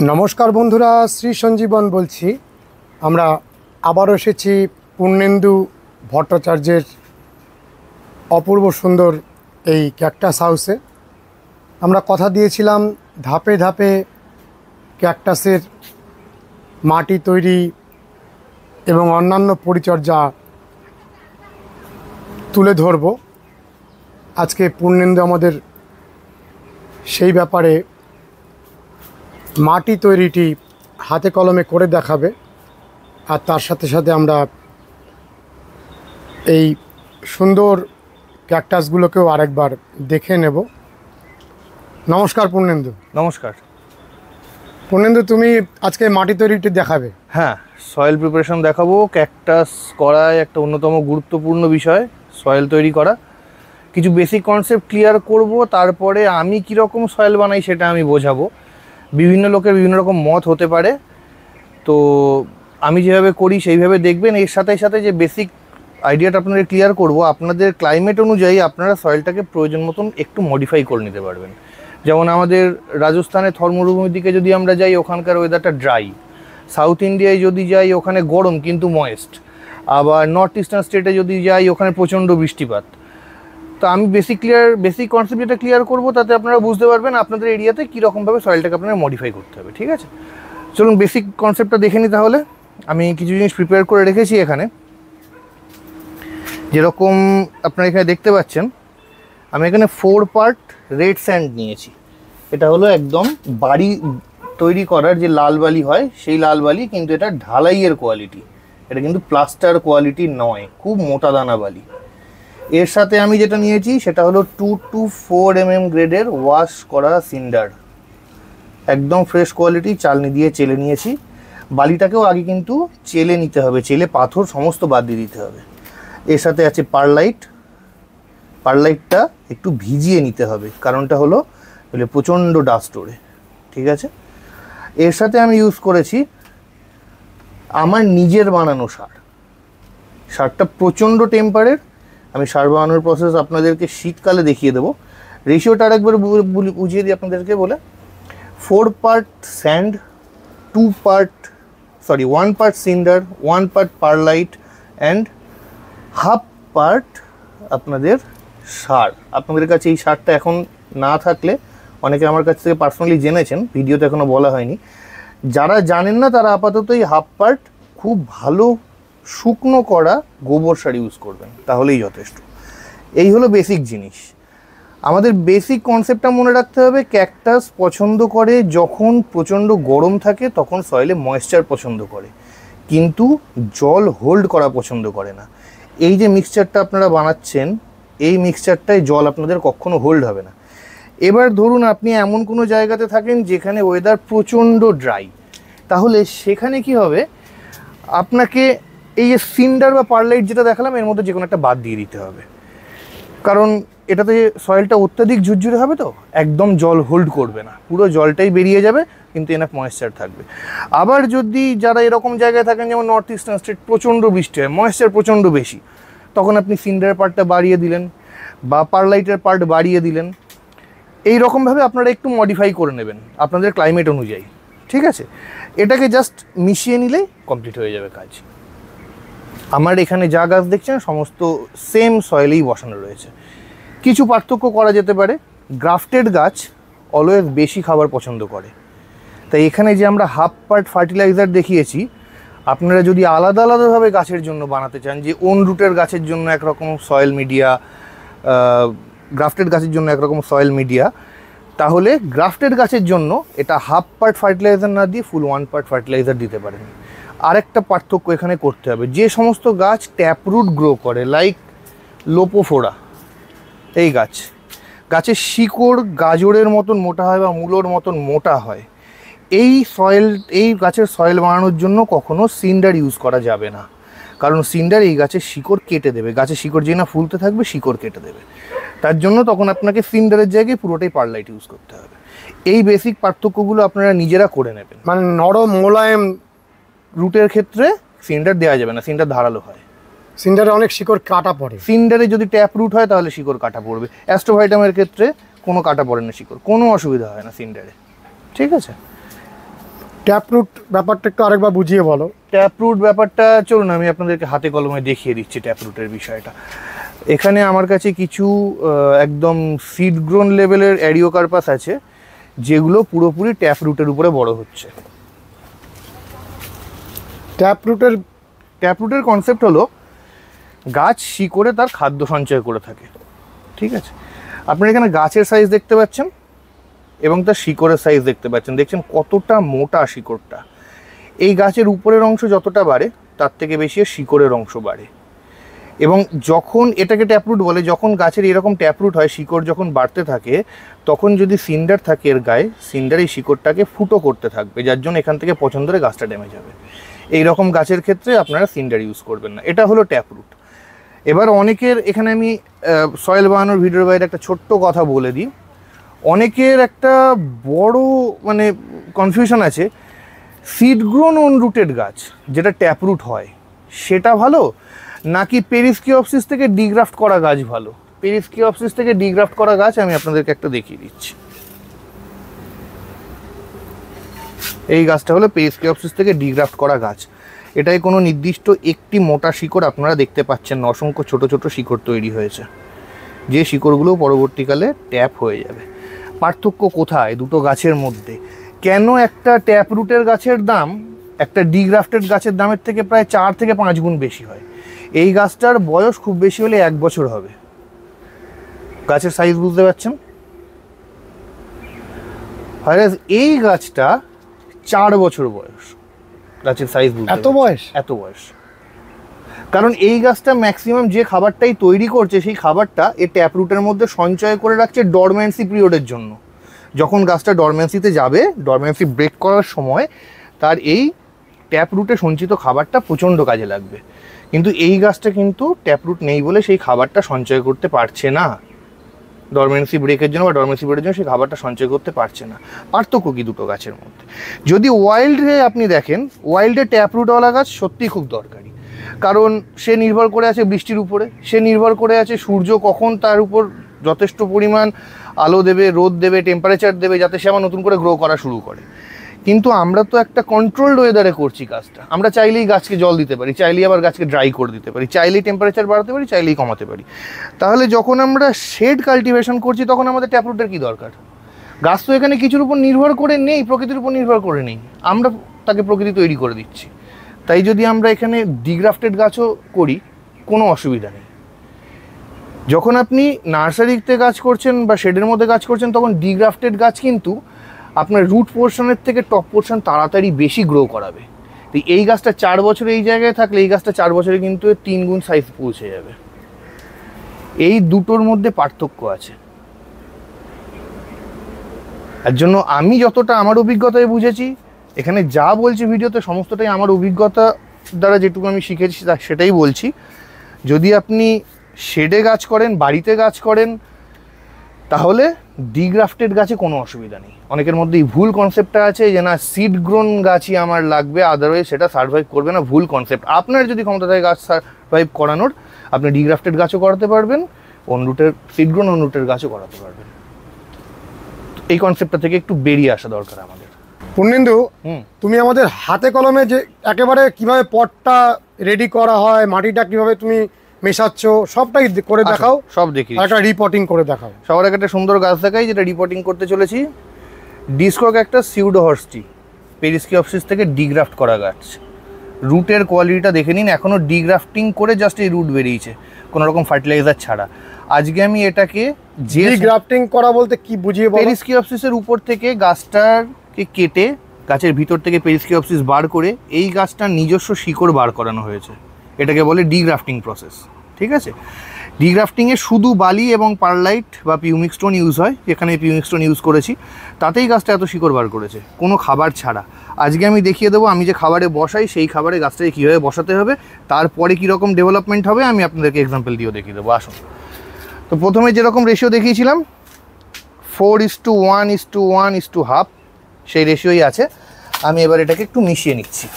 নমস্কার বন্ধুরা, শ্রী সঞ্জীবন বলছি। আমরা আবারও এসেছি পূর্ণেন্দু ভট্টাচার্যের অপূর্ব সুন্দর এই ক্যাকটাস হাউসে। আমরা কথা দিয়েছিলাম ধাপে ধাপে ক্যাকটাসের মাটি তৈরি এবং অন্যান্য পরিচর্যা তুলে ধরব। আজকে পূর্ণেন্দু আমাদের সেই ব্যাপারে মাটি তৈরিটি হাতে কলমে করে দেখাবে, আর তার সাথে সাথে আমরা এই সুন্দর ক্যাকটাসগুলোকেও আরেকবার দেখে নেব। নমস্কার পূর্ণেন্দু। নমস্কার পূর্ণেন্দু, তুমি আজকে মাটি তৈরিটি দেখাবে। হ্যাঁ, সয়েল প্রিপারেশন দেখাবো। ক্যাকটাস করায় একটা অন্যতম গুরুত্বপূর্ণ বিষয় সয়েল তৈরি করা। কিছু বেসিক কনসেপ্ট ক্লিয়ার করব, তারপরে আমি কীরকম সয়েল বানাই সেটা আমি বোঝাবো। বিভিন্ন লোকের বিভিন্ন রকম মত হতে পারে, তো আমি যেভাবে করি সেইভাবে দেখবেন। এর সাথে সাথে যে বেসিক আইডিয়াটা আপনাদের ক্লিয়ার করব, আপনাদের ক্লাইমেট অনুযায়ী আপনারা সয়েলটাকে প্রয়োজন মতন একটু মডিফাই করে নিতে পারবেন। যেমন আমাদের রাজস্থানে থর মরুভূমির দিকে যদি আমরা যাই, ওখানকার ওয়েদারটা ড্রাই। সাউথ ইন্ডিয়ায় যদি যাই, ওখানে গরম কিন্তু ময়েস্ট। আবার নর্থ ইস্টার্ন স্টেটে যদি যাই, ওখানে প্রচণ্ড বৃষ্টিপাত। তো আমি বেসিক কনসেপ্ট যেটা ক্লিয়ার করবো, তাতে আপনারা বুঝতে পারবেন আপনাদের এরিয়াতে কীরকমভাবে সয়েলটাকে আপনারা মডিফাই করতে হবে। ঠিক আছে, চলুন বেসিক কনসেপ্টটা দেখে নিই। তাহলে আমি কিছু জিনিস প্রিপেয়ার করে রেখেছি এখানে। যেরকম আপনারা এখানে দেখতে পাচ্ছেন, আমি এখানে 4 পার্ট রেড স্যান্ড নিয়েছি। এটা হলো একদম বাড়ি তৈরি করার যে লাল বালি হয়, সেই লাল বালি, কিন্তু এটা ঢালাইয়ের কোয়ালিটি। এটা কিন্তু প্লাস্টার কোয়ালিটি নয়, খুব মোটা দানা বালি। এর সাথে আমি যেটা নিয়েছি সেটা হলো 2 to 4 mm গ্রেডের ওয়াশ করা সিন্ডার, একদম ফ্রেশ কোয়ালিটি, চালনি দিয়ে চেলে নিয়েছি। বালিটাকেও আগে কিন্তু চেলে নিতে হবে, চেলে পাথর সমস্ত বাদ দিয়ে দিতে হবে। এর সাথে আছে পারলাইট। পারলাইটটা একটু ভিজিয়ে নিতে হবে, কারণটা হলো বলে প্রচণ্ড ডাস্ট ওড়ে। ঠিক আছে, এর সাথে আমি ইউজ করেছি আমার নিজের বানানো সার। সারটা প্রচণ্ড টেম্পারের। আমি সার বানানোর প্রসেস আপনাদেরকে শীতকালে দেখিয়ে দেবো। রেশিওটা আরেকবার বুঝিয়ে দিই আপনাদেরকে বলে, 4 part sand, 1 part cinder, 1 part perlite and half part আপনাদের সার। আপনাদের কাছে এই সারটা এখন না থাকলে, অনেকে আমার কাছ থেকে পার্সোনালি জেনেছেন, ভিডিওতে এখনও বলা হয়নি। যারা জানেন না তারা আপাতত এই হাফ পার্ট খুব ভালো শুকনো করা গোবর সার ইউজ করবেন, তাহলেই যথেষ্ট। এই হলো বেসিক জিনিস। আমাদের বেসিক কনসেপ্টটা মনে রাখতে হবে, ক্যাকটাস পছন্দ করে যখন প্রচণ্ড গরম থাকে, তখন সয়েলে ময়েশ্চার পছন্দ করে, কিন্তু জল হোল্ড করা পছন্দ করে না। এই যে মিক্সচারটা আপনারা বানাচ্ছেন, এই মিক্সচারটায় জল আপনাদের কখনো হোল্ড হবে না। এবার ধরুন আপনি এমন কোনো জায়গাতে থাকেন যেখানে ওয়েদার প্রচণ্ড ড্রাই, তাহলে সেখানে কি হবে, আপনাকে এই যে সিন্ডার বা পারলাইট যেটা দেখালাম, এর মধ্যে যে কোনো একটা বাদ দিয়ে দিতে হবে। কারণ এটাতে সয়েলটা অত্যাধিক ঝুরঝুরে হবে, তো একদম জল হোল্ড করবে না, পুরো জলটাই বেরিয়ে যাবে, কিন্তু এনাফ ময়েশ্চার থাকবে। আবার যদি যারা এরকম জায়গায় থাকেন, যেমন নর্থ ইস্টার্ন স্টেট, প্রচণ্ড বৃষ্টি হয়, ময়েশ্চার প্রচণ্ড বেশি, তখন আপনি সিন্ডারের পার্টটা বাড়িয়ে দিলেন বা পারলাইটের পার্ট বাড়িয়ে দিলেন। এই রকমভাবে আপনারা একটু মডিফাই করে নেবেন আপনাদের ক্লাইমেট অনুযায়ী। ঠিক আছে, এটাকে জাস্ট মিশিয়ে নিলেই কমপ্লিট হয়ে যাবে কাজ। আমার এখানে যা গাছ দেখছেন সমস্ত সেম সয়েলেই বসানো রয়েছে। কিছু পার্থক্য করা যেতে পারে। গ্রাফটেড গাছ অলওয়েজ বেশি খাবার পছন্দ করে, তাই এখানে যে আমরা হাফ পার্ট ফার্টিলাইজার দেখিয়েছি, আপনারা যদি আলাদা আলাদাভাবে গাছের জন্য বানাতে চান, যে ওন রুটের গাছের জন্য একরকম সয়েল মিডিয়া, গ্রাফটেড গাছের জন্য একরকম সয়েল মিডিয়া, তাহলে গ্রাফটেড গাছের জন্য এটা হাফ পার্ট ফার্টিলাইজার না দিয়ে ফুল 1 পার্ট ফার্টিলাইজার দিতে পারেন। আরেকটা পার্থক্য এখানে করতে হবে, যে সমস্ত গাছ ট্যাপরুট গ্রো করে, লাইক লোপোফোরা, এই গাছের শিকড় গাজরের মতন মোটা হয় বা মূলোর মতন মোটা হয়, এই গাছের সয়েল বানানোর জন্য কখনো সিন্ডার ইউজ করা যাবে না। কারণ সিন্ডার এই গাছের শিকড় কেটে দেবে, গাছের শিকড় যে না ফুলতে থাকবে, শিকড় কেটে দেবে। তার জন্য তখন আপনাকে সিন্ডারের জায়গায় পুরোটাই পারলাইট ইউজ করতে হবে। এই বেসিক পার্থক্যগুলো আপনারা নিজেরা করে নেবেন। মানে নরম মোলায়েম রুটের ক্ষেত্রে সিন্ডার দেওয়া যাবে না, সিন্ডার ধারালো হয়। সিন্ডারে অনেক শিকড় কাটা পড়ে। সিন্ডারে যদি ট্যাপ রুট হয় তাহলে শিকড় কাটা পড়বে। অ্যাস্ট্রোভাইটামের ক্ষেত্রে কোনো কাটা পড়ে না শিকড়, কোনো অসুবিধা হয় না সিন্ডারে। ঠিক আছে, ট্যাপ রুট ব্যাপারটা একটু আরেকবার বুঝিয়ে বলো। ট্যাপ রুট ব্যাপারটা চলুন আমি আপনাদেরকে হাতে কলমে দেখিয়ে দিচ্ছি ট্যাপ রুটের বিষয়টা। এখানে আমার কাছে কিছু একদম সিড গ্রোন লেভেলের অ্যারিওকার্পাস আছে, যেগুলো পুরোপুরি ট্যাপ রুটের উপরে বড় হচ্ছে। ট্যাপ রুটের কনসেপ্ট হলো গাছ শিকড়ে তার খাদ্য সঞ্চয় করে থাকে, ঠিক আছে? আপনারা এখানে গাছের সাইজ দেখতে পাচ্ছেন এবং তার শিকড়ের সাইজ দেখতে পাচ্ছেন। দেখছেন কতটা মোটা শিকড়টা। এই গাছের উপরের অংশ যতটা বাড়ে তার থেকে বেশি শিকড়ের অংশ বাড়ে। এবং যখন এটাকে ট্যাপরুট বলে, যখন গাছের এরকম ট্যাপরুট হয়, শিকড় যখন বাড়তে থাকে, তখন যদি সিন্ডার থাকে এর গায়ে, সিন্ডার এই শিকড়টাকে ফুটো করতে থাকবে, যার জন্য এখান থেকে পছন্দ করে গাছটা ড্যামেজ হবে। এই রকম গাছের ক্ষেত্রে আপনারা সিন্ডার ইউজ করবেন না। এটা হলো ট্যাপরুট। এবার অনেকের এখানে আমি সয়েল বানানোর ভিডিওর বাইরে একটা ছোট্ট কথা বলে দিই। অনেকের একটা বড় মানে কনফিউশন আছে, সিড গ্রোন অন রুটেড গাছ যেটা ট্যাপরুট হয় সেটা ভালো, নাকি পেরিস্কিওপসিস থেকে ডিগ্রাফট করা গাছ ভালো। পেরিস্কিওপসিস থেকে ডিগ্রাফট করা গাছ আমি আপনাদেরকে একটা দেখিয়ে দিচ্ছি। এই গাছটা হলো পেরিস্কিওপসিস থেকে ডিগ্রাফট করা গাছ। এটাই কোনো নির্দিষ্ট একটি মোটা শিকড় আপনারা দেখতে পাচ্ছেন না, অসংখ্য ছোট ছোট শিকড় তৈরি হয়েছে, যে শিকড়গুলো পরবর্তীকালে ট্যাপ হয়ে যাবে। পার্থক্য কোথায় দুটো গাছের মধ্যে? কেন একটা ট্যাপ রুটের গাছের দাম একটা ডিগ্রাফটেড গাছের দামের থেকে প্রায় 4 থেকে 5 গুণ বেশি হয়? এই গাছটার বয়স খুব বেশি হলে 1 বছর হবে। গাছের সাইজ বুঝতে পারছেন? হয়রাজ এই গাছটা 4 বছর বয়স। গাছের সাইজ বুঝতে এত বয়স? এত বয়স। কারণ এই গাছটা ম্যাক্সিমাম যে খাবারটাই তৈরি করছে, সেই খাবারটা এই ট্যাপ রুটের মধ্যে সঞ্চয় করে রাখছে ডরম্যান্সি পিরিয়ডের জন্য। যখন গাছটা ডরম্যান্সিতে যাবে, ডরম্যান্সি ব্রেক করার সময় তার এই ট্যাপ রুটে সঞ্চিত খাবারটা প্রচণ্ড কাজে লাগবে। কিন্তু এই গাছটা কিন্তু ট্যাপ রুট নেই বলে সেই খাবারটা সঞ্চয় করতে পারছে না। ডরমেন্সি ব্রেকের জন্য বা ডরমেন্সি ব্রেকের জন্য সেই খাবারটা সঞ্চয় করতে পারছে না। পার্থক্য কি দুটো গাছের মধ্যে? যদি ওয়াইল্ডে আপনি দেখেন, ওয়াইল্ডে ট্যাপ রুটওয়ালা গাছ সত্যিই খুব দরকারি, কারণ সে নির্ভর করে আছে বৃষ্টির উপরে, সে নির্ভর করে আছে সূর্য কখন তার উপর যথেষ্ট পরিমাণ আলো দেবে, রোদ দেবে, টেম্পারেচার দেবে, যাতে সে আবার নতুন করে গ্রো করা শুরু করে। কিন্তু আমরা তো একটা কন্ট্রোলড ওয়েদারে করছি কাজটা। আমরা চাইলেই গাছকে জল দিতে পারি, চাইলেই আবার গাছকে ড্রাই করে দিতে পারি, চাইলেই টেম্পারেচার বাড়াতে পারি, চাইলেই কমাতে পারি। তাহলে যখন আমরা শেড কাল্টিভেশন করছি তখন আমাদের ট্যাপরুটের কী দরকার? গাছ তো এখানে কিছুর উপর নির্ভর করে নেই, প্রকৃতির উপর নির্ভর করে নেই, আমরা তাকে প্রকৃতি তৈরি করে দিচ্ছি। তাই যদি আমরা এখানে ডিগ্রাফটেড গাছও করি কোনো অসুবিধা নেই। যখন আপনি নার্সারিতে গাছ করছেন বা শেডের মধ্যে গাছ করছেন, তখন ডিগ্রাফটেড গাছ কিন্তু আপনার রুট পোর্শনের থেকে টপ পোর্শন তাড়াতাড়ি বেশি গ্রো করাবে। তো এই গাছটা 4 বছরে এই জায়গায় থাকলে এই গাছটা 4 বছরে কিন্তু 3 গুণ সাইজ পৌঁছে যাবে। এই দুটোর মধ্যে পার্থক্য আছে। এর জন্য আমি যতটা আমার অভিজ্ঞতায় বুঝেছি, এখানে যা বলছি ভিডিওতে সমস্তটাই আমার অভিজ্ঞতা দ্বারা যেটুকু আমি শিখেছি সেটাই বলছি। যদি আপনি শেডে গাছ করেন, বাড়িতে গাছ করেন, তাহলে ডিগ্রাফটেড গাছে কোনো অসুবিধা নেই। অনেকের মধ্যে এই ভুল কনসেপ্টটা আছে যে না সিড গ্রোন গাছই আমার লাগবে, আদারওয়াইজ সেটা সার্ভাইভ করবে না। ভুল কনসেপ্ট। আপনার যদি ক্ষমতা থাকে গাছ সার্ভাইভ করানোর, আপনি ডিগ্রাফটেড গাছও করাতে পারবেন, অন রুটের সিড গ্রোন অন রুটের গাছও করাতে পারবেন। এই কনসেপ্টটা থেকে একটু বেরিয়ে আসা দরকার আমাদের। পূর্ণেন্দু, তুমি আমাদের হাতে কলমে যে একেবারে কিভাবে পটটা রেডি করা হয়, মাটিটা কিভাবে তুমি মেশাচ্ছ, সবটাই করে দেখাও। সব দেখি, একটা রিপোর্টিং করে দেখাও। সবার আগে একটা সুন্দর গাছ দেখাই যেটা রিপোর্টিং করতে চলেছি। ডিসকক একটা সিউডোহর্সটি, পেরিস্কিওপসিস থেকে ডিগ্রাফট করা গাছ। রুটের কোয়ালিটিটা দেখে নিন, এখনও ডিগ্রাফটিং করে জাস্ট এই রুট বেরিয়েছে, কোনো রকম ফার্টিলাইজার ছাড়া। আজকে আমি এটাকে যে ডিগ্রাফটিং করা বলতে কি বুঝিয়ে বলো। পেরিস্কিওপসিসের উপর থেকে গাছটাকে কেটে গাছের ভিতর থেকে পেরিস্কিওপসিস বার করে এই গাছটার নিজস্ব শিকড় বার করানো হয়েছে। এটাকে বলে ডিগ্রাফটিং প্রসেস, ঠিক আছে? ডিগ্রাফটিংয়ে শুধু বালি এবং পারলাইট বা পিউমিক স্টোন ইউজ হয়, এখানে পিউমিক স্টোন ইউজ করেছি, তাতেই গাছটা এত শিকড় বার করেছে, কোনো খাবার ছাড়া। আজকে আমি দেখিয়ে দেবো আমি যে খাবারে বসাই সেই খাবারে গাছটাকে কীভাবে বসাতে হবে, তারপরে কীরকম ডেভেলপমেন্ট হবে আমি আপনাদেরকে এক্সাম্পল দিয়েও দেখিয়ে দেবো। আসুন। তো প্রথমে যেরকম রেশিও দেখিয়েছিলাম 4:1:1:1:1, সেই রেশিওই আছে। আমি এবার এটাকে একটু মিশিয়ে নিচ্ছি।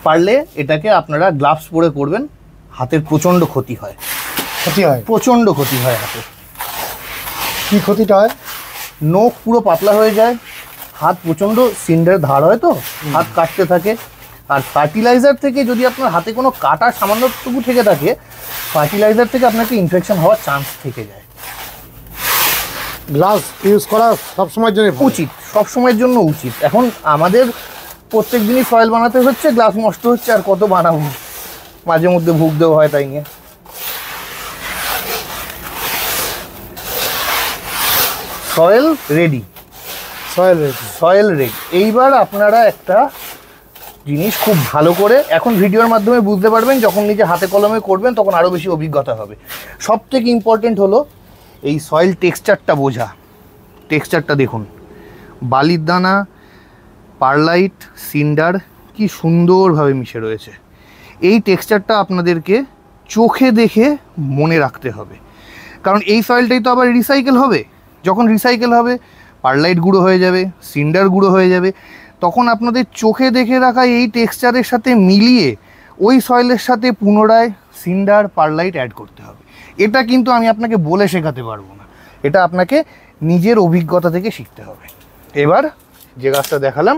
পারলে এটাকে আপনারা গ্লাভস পরে করবেন, হাতের প্রচণ্ড ক্ষতি হয়। ক্ষতি হয়? প্রচণ্ড ক্ষতি হয় হাতের। কি ক্ষতিটা হয়? নখ পুরো পাতলা হয়ে যায়, হাত প্রচণ্ড সিন্ডার ধার হয়, তো হাত কাটতে থাকে। আর ফার্টিলাইজার থেকে যদি আপনার হাতে কোনো কাটা সামান্যটুকু থেকে থাকে, ফার্টিলাইজার থেকে আপনাকে ইনফেকশন হওয়ার চান্স থেকে যায়। গ্লাস ইউজ করা সবসময়ের জন্য উচিত, সব সময়ের জন্য উচিত। এখন আমাদের প্রত্যেক দিনই সয়েল বানাতে হচ্ছে, গ্লাস নষ্ট হচ্ছে, আর কত বানাবো, মাঝে মধ্যে ভুগতেও হয় তাই নিয়ে। Soil ready, soil ready. এইবার আপনারা একটা জিনিস খুব ভালো করে এখন ভিডিওর মাধ্যমে বুঝতে পারবেন, যখন নিজে হাতে কলমে করবেন তখন আরও বেশি অভিজ্ঞতা হবে। সব থেকে ইম্পর্টেন্ট হলো এই সয়েল টেক্সচারটা বোঝা। টেক্সচারটা দেখুন, বালির দানা, পারলাইট, সিন্ডার কি সুন্দরভাবে মিশে রয়েছে। এই টেক্সচারটা আপনাদেরকে চোখে দেখে মনে রাখতে হবে, কারণ এই সয়েলটাই তো আবার রিসাইকেল হবে। যখন রিসাইকেল হবে পারলাইট গুঁড়ো হয়ে যাবে, সিন্ডার গুঁড়ো হয়ে যাবে, তখন আপনাদের চোখে দেখে রাখা এই টেক্সচারের সাথে মিলিয়ে ওই সয়েলের সাথে পুনরায় সিন্ডার, পারলাইট অ্যাড করতে হবে। এটা কিন্তু আমি আপনাকে বলে শেখাতে পারবো না, এটা আপনাকে নিজের অভিজ্ঞতা থেকে শিখতে হবে। এবার যে গাছটা দেখালাম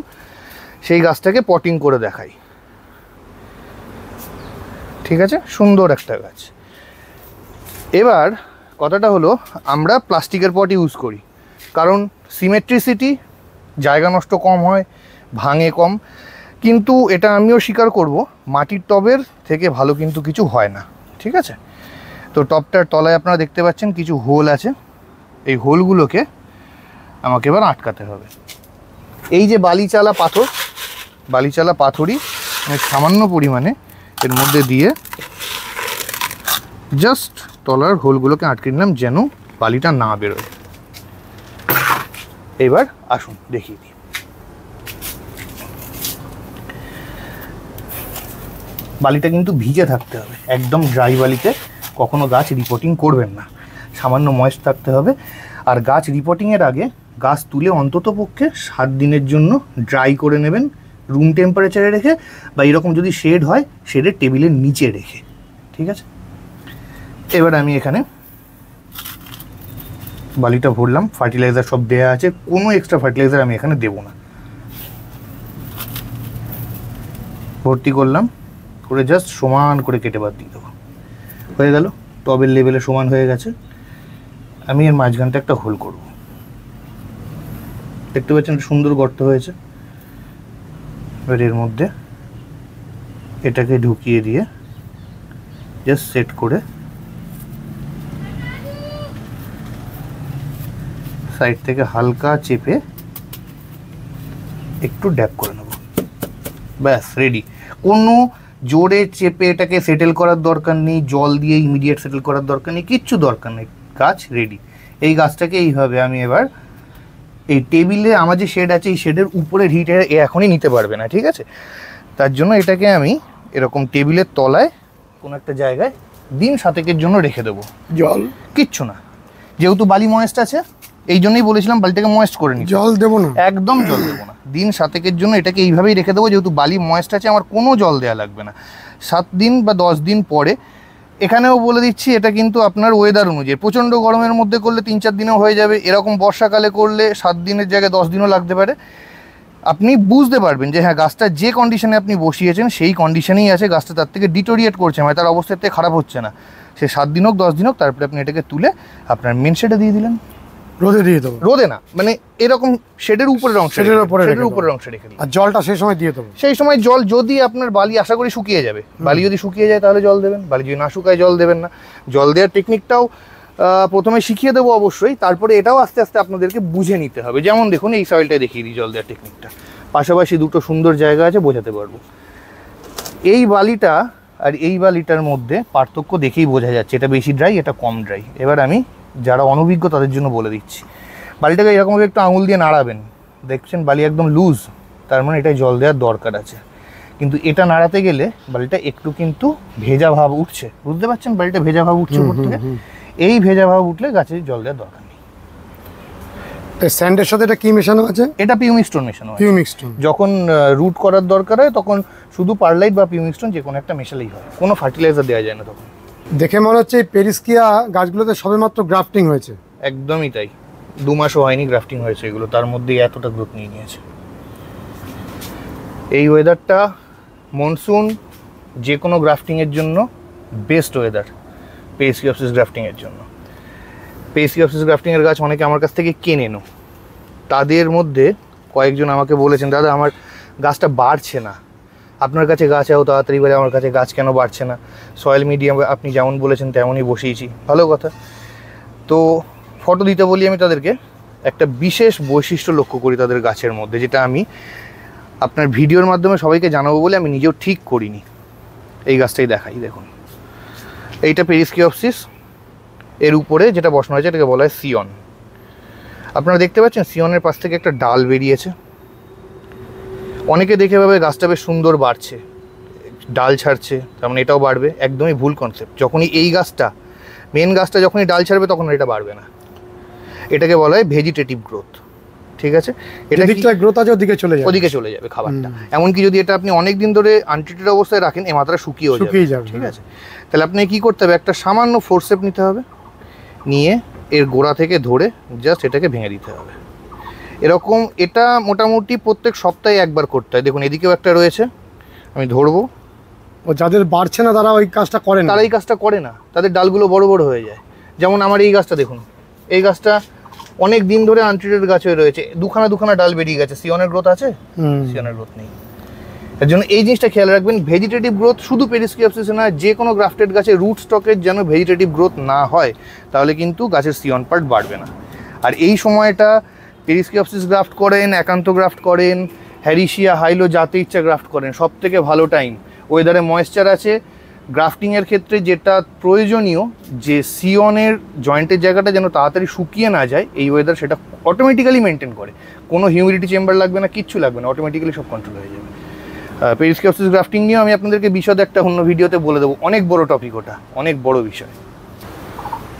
সেই গাছটাকে পটিং করে দেখাই। ঠিক আছে, সুন্দর একটা গাছ। এবার কথাটা হলো, আমরা প্লাস্টিকের পট ইউজ করি কারণ সিমেট্রিসিটি, জায়গা নষ্ট কম হয়, ভাঙে কম, কিন্তু এটা আমিও স্বীকার করব মাটির টবের থেকে ভালো কিন্তু কিছু হয় না। ঠিক আছে, তো টবটার তলায় আপনারা দেখতে পাচ্ছেন কিছু হোল আছে, এই হোলগুলোকে আমাকে এবার আটকাতে হবে। এই যে বালিচালা পাথর, বালিচালা পাথরই আমি সামান্য পরিমাণে এর মধ্যে দিয়ে জাস্ট তলার হোলগুলোকে আটকে নিলাম যেন বালিটা না বেরোয়। এবার আসুন দেখিয়ে দিই। বালিটা কিন্তু ভিজে থাকতে হবে, একদম ড্রাই বালিতে কখনো গাছ রিপোর্টিং করবেন না, সামান্য ময়েস্ট থাকতে হবে। আর গাছ রিপোর্টিংয়ের আগে গাছ তুলে অন্তত পক্ষে 7 দিনের জন্য ড্রাই করে নেবেন, রুম টেম্পারেচারে রেখে, বা এরকম যদি শেড হয় শেডের টেবিলের নিচে রেখে। ঠিক আছে, এবার আমি এখানে বালিটা ভরলাম, ফার্টিলাইজার সব দেয়া আছে, কোনো এক্সট্রা ফার্টিলাইজার আমি এখানে দেবো না। ভর্তি করলাম, করে জাস্ট সমান করে কেটে বাদ দিয়ে দেবো। হয়ে গেল, টবের লেভেলে সমান হয়ে গেছে। আমি এর মাঝখানটা একটা হোল করব, দেখতে পাচ্ছেন সুন্দর গর্ত হয়েছে। এবার এর মধ্যে এটাকে ঢুকিয়ে দিয়ে জাস্ট সেট করে সাইড থেকে হালকা চেপে একটু ড্যাপ করে নেব, ব্যাস রেডি। কোনো জোরে চেপে এটাকে সেটেল করার দরকার নেই, জল দিয়ে ইমিডিয়েট সেটেল করার দরকার নেই, কিচ্ছু দরকার নেই, গাছ রেডি। এই গাছটাকে এইভাবে আমি এবার এই টেবিলে, আমার যে শেড আছে এই শেডের উপরে হিট এখনই নিতে পারবে না। ঠিক আছে, তার জন্য এটাকে আমি এরকম টেবিলের তলায় কোনো একটা জায়গায় দিন 7 জন্য রেখে দেবো। জল কিচ্ছু না, যেহেতু বালি ময়েস্ট আছে, এই জন্যই বলেছিলাম বালিটাকে ময়েস্ট করে নিই। জল দেবো না, একদম জল দেবো না, দিন 7 জন্য এটাকে এইভাবেই রেখে দেবো। যেহেতু বালি ময়েস্ট আছে, আমার কোনো জল দেওয়া লাগবে না। 7 দিন বা 10 দিন পরে, এখানেও বলে দিচ্ছি এটা কিন্তু আপনার ওয়েদার অনুযায়ী, প্রচণ্ড গরমের মধ্যে করলে 3-4 দিনেও হয়ে যাবে, এরকম বর্ষাকালে করলে 7 দিনের জায়গায় 10 দিনও লাগতে পারে। আপনি বুঝতে পারবেন যে হ্যাঁ গাছটা যে কন্ডিশনে আপনি বসিয়েছেন সেই কন্ডিশনেই আছে, গাছটা তার থেকে ডিটোরিয়েট করছে, মানে তার অবস্থা থেকে খারাপ হচ্ছে না। সে 7 দিন হোক 10 দিন হোক, তারপরে আপনি এটাকে তুলে আপনার মেন শেডে দিয়ে দিলেন। রোদে দিয়ে দেবো, রোদে না, মানে এরকম শেডের উপরের অংশ, শেডের উপরের অংশে রেখে দিন। আর জলটা সেই সময় দিয়ে দেবো। সেই সময় জল, যদি আপনার বালি আশা করি শুকিয়ে যাবে, বালি যদি শুকিয়ে যায় তাহলে জল দেবেন, বালি যদি না শুকায় জল দেবেন না। জল দেওয়ার টেকনিকটাও প্রথমে শিখিয়ে দেবো অবশ্যই, তারপরে এটাও আস্তে আস্তে আপনাদেরকে বুঝে নিতে হবে। যেমন দেখুন এই সয়েলটাই দেখিয়ে দিই জল দেওয়ার টেকনিকটা, পাশাপাশি দুটো সুন্দর জায়গা আছে, বোঝাতে পারবো। এই বালিটা আর এই বালিটার মধ্যে পার্থক্য দেখেই বোঝা যাচ্ছে, এটা বেশি ড্রাই, এটা কম ড্রাই। এবার আমি যারা অনভিজ্ঞ তাদের জন্য বলে দিচ্ছি, বালিটাকে এরকমভাবে একটু আঙুল দিয়ে নাড়াবেন, দেখছেন বালি একদম লুজ, তার মানে এটাই জল দেওয়ার দরকার আছে। কিন্তু এটা নাড়াতে গেলে বালিটা একটু কিন্তু ভেজা ভাব উঠছে, বুঝতে পারছেন বালিটা ভেজা ভাব উঠছে উপর থেকে, এই ভেজা ভাব উঠলে গাছে জল দেওয়ার দরকার নেই। স্যান্ডের সাথে এটা কি মেশানো আছে? এটা পিউমিস্টোন মেশানো আছে। পিউমিস্টোন যখন রুট করার দরকার হয় তখন শুধু পারলাইট বা পিউমিস্টোন যে কোনো একটা মেশালেই হয়, কোনো ফার্টিলাইজার দেওয়া যায় না তখন। দেখে মনে হচ্ছে এই পেরিস্কিয়া গাছগুলোতে সবেমাত্র গ্রাফটিং হয়েছে। একদমই তাই, 2 মাসও হয়নি গ্রাফটিং হয়েছে এগুলো, তার মধ্যেই এতটা গ্রোথ নিয়ে নিয়েছে। এই ওয়েদারটা মনসুন যে কোনো গ্রাফটিংয়ের জন্য বেস্ট ওয়েদার পেসিওপসিস গ্রাফটিংয়ের জন্য। পেসিওপসিস গ্রাফটিংয়ের গাছ অনেকে আমার কাছ থেকে কেনেনও, তাদের মধ্যে কয়েকজন আমাকে বলেছেন দাদা আমার গাছটা বাড়ছে না, আপনার কাছে গাছ এও তাড়াতাড়ি বাড়ে, আমার কাছে গাছ কেন বাড়ছে না? সয়েল মিডিয়াম আপনি যেমন বলেছেন তেমনই বসিয়েছি, ভালো কথা। তো ফটো দিতে বলি আমি তাদেরকে, একটা বিশেষ বৈশিষ্ট্য লক্ষ্য করি তাদের গাছের মধ্যে, যেটা আমি আপনার ভিডিওর মাধ্যমে সবাইকে জানাবো বলে আমি নিজেও ঠিক করিনি। এই গাছটাই দেখাই, দেখুন এইটা পেরিস্কিওপসিস, এর উপরে যেটা বসানো হয়েছে এটাকে বলা হয় সিয়ন। আপনারা দেখতে পাচ্ছেন সিয়নের পাশ থেকে একটা ডাল বেরিয়েছে। অনেকে দেখে ভাবে গাছটা বেশ সুন্দর বাড়ছে, ডাল ছাড়ছে, তার মানে এটাও বাড়বে। একদমই ভুল কনসেপ্ট। যখনই এই গাছটা, মেন গাছটা যখনই ডাল ছাড়বে তখন এটা বাড়বে না, এটাকে বলা হয় ভেজিটেটিভ গ্রোথ। ঠিক আছে, এটা দিকটা গ্রোথ আছে ওদিকে চলে যাবে, ওদিকে চলে যাবে খাবারটা। এমনকি যদি এটা আপনি অনেক দিন ধরে আনট্রিটেড অবস্থায় রাখেন এই মাত্রা শুকিয়ে যাবে। ঠিক আছে, তাহলে আপনি কি করতে হবে, একটা সামান্য ফোর্সেপ নিতে হবে, নিয়ে এর গোড়া থেকে ধরে জাস্ট এটাকে ভেঙে দিতে হবে এরকম। এটা মোটামুটি প্রত্যেক সপ্তাহে একবার করতে হয়। দেখুন এদিকেও একটা রয়েছে, আমি ধরবো। ও যাদের বাড়ছে না তারা ওই কাজটা করে না, তারা এই কাজটা করে না, তাদের ডালগুলো বড় বড় হয়ে যায়। যেমন আমার এই গাছটা দেখুন, এই গাছটা অনেক দিন ধরে আনট্রিটেড গাছ হয়ে রয়েছে, দুখানা ডাল বেরিয়ে গেছে। সিয়নের গ্রোথ আছে? সিয়নের গ্রোথ নেই। এর জন্য এই জিনিসটা খেয়াল রাখবেন, ভেজিটেটিভ গ্রোথ শুধু পেরিস্কিওপসিসে না, যে কোনো গ্রাফটেড গাছে রুট স্টকের যেন ভেজিটেটিভ গ্রোথ না হয়, তাহলে কিন্তু গাছের সিয়ন পার্ট বাড়বে না। আর এই সময়টা পেরিস্কিওপসিস গ্রাফট করেন, একান্ত গ্রাফট করেন, হ্যারিসিয়া, হাইলো, যাতে ইচ্ছা গ্রাফট করেন, সব থেকে ভালো টাইম। ওয়েদারে ময়েশ্চার আছে, গ্রাফটিংয়ের ক্ষেত্রে যেটা প্রয়োজনীয় যে সিয়নের জয়েন্টের জায়গাটা যেন তাড়াতাড়ি শুকিয়ে না যায়, এই ওয়েদার সেটা অটোমেটিক্যালি মেনটেন করে। কোনো হিউমিডিটি চেম্বার লাগবে না, কিচ্ছু লাগবে না, অটোমেটিক্যালি সব কন্ট্রোল হয়ে যাবে। পেরিস্কিওপসিস গ্রাফটিং নিয়ে আমি আপনাদেরকে বিশদে একটা অন্য ভিডিওতে বলে দেবো, অনেক বড় টপিক, ওটা অনেক বড় বিষয়।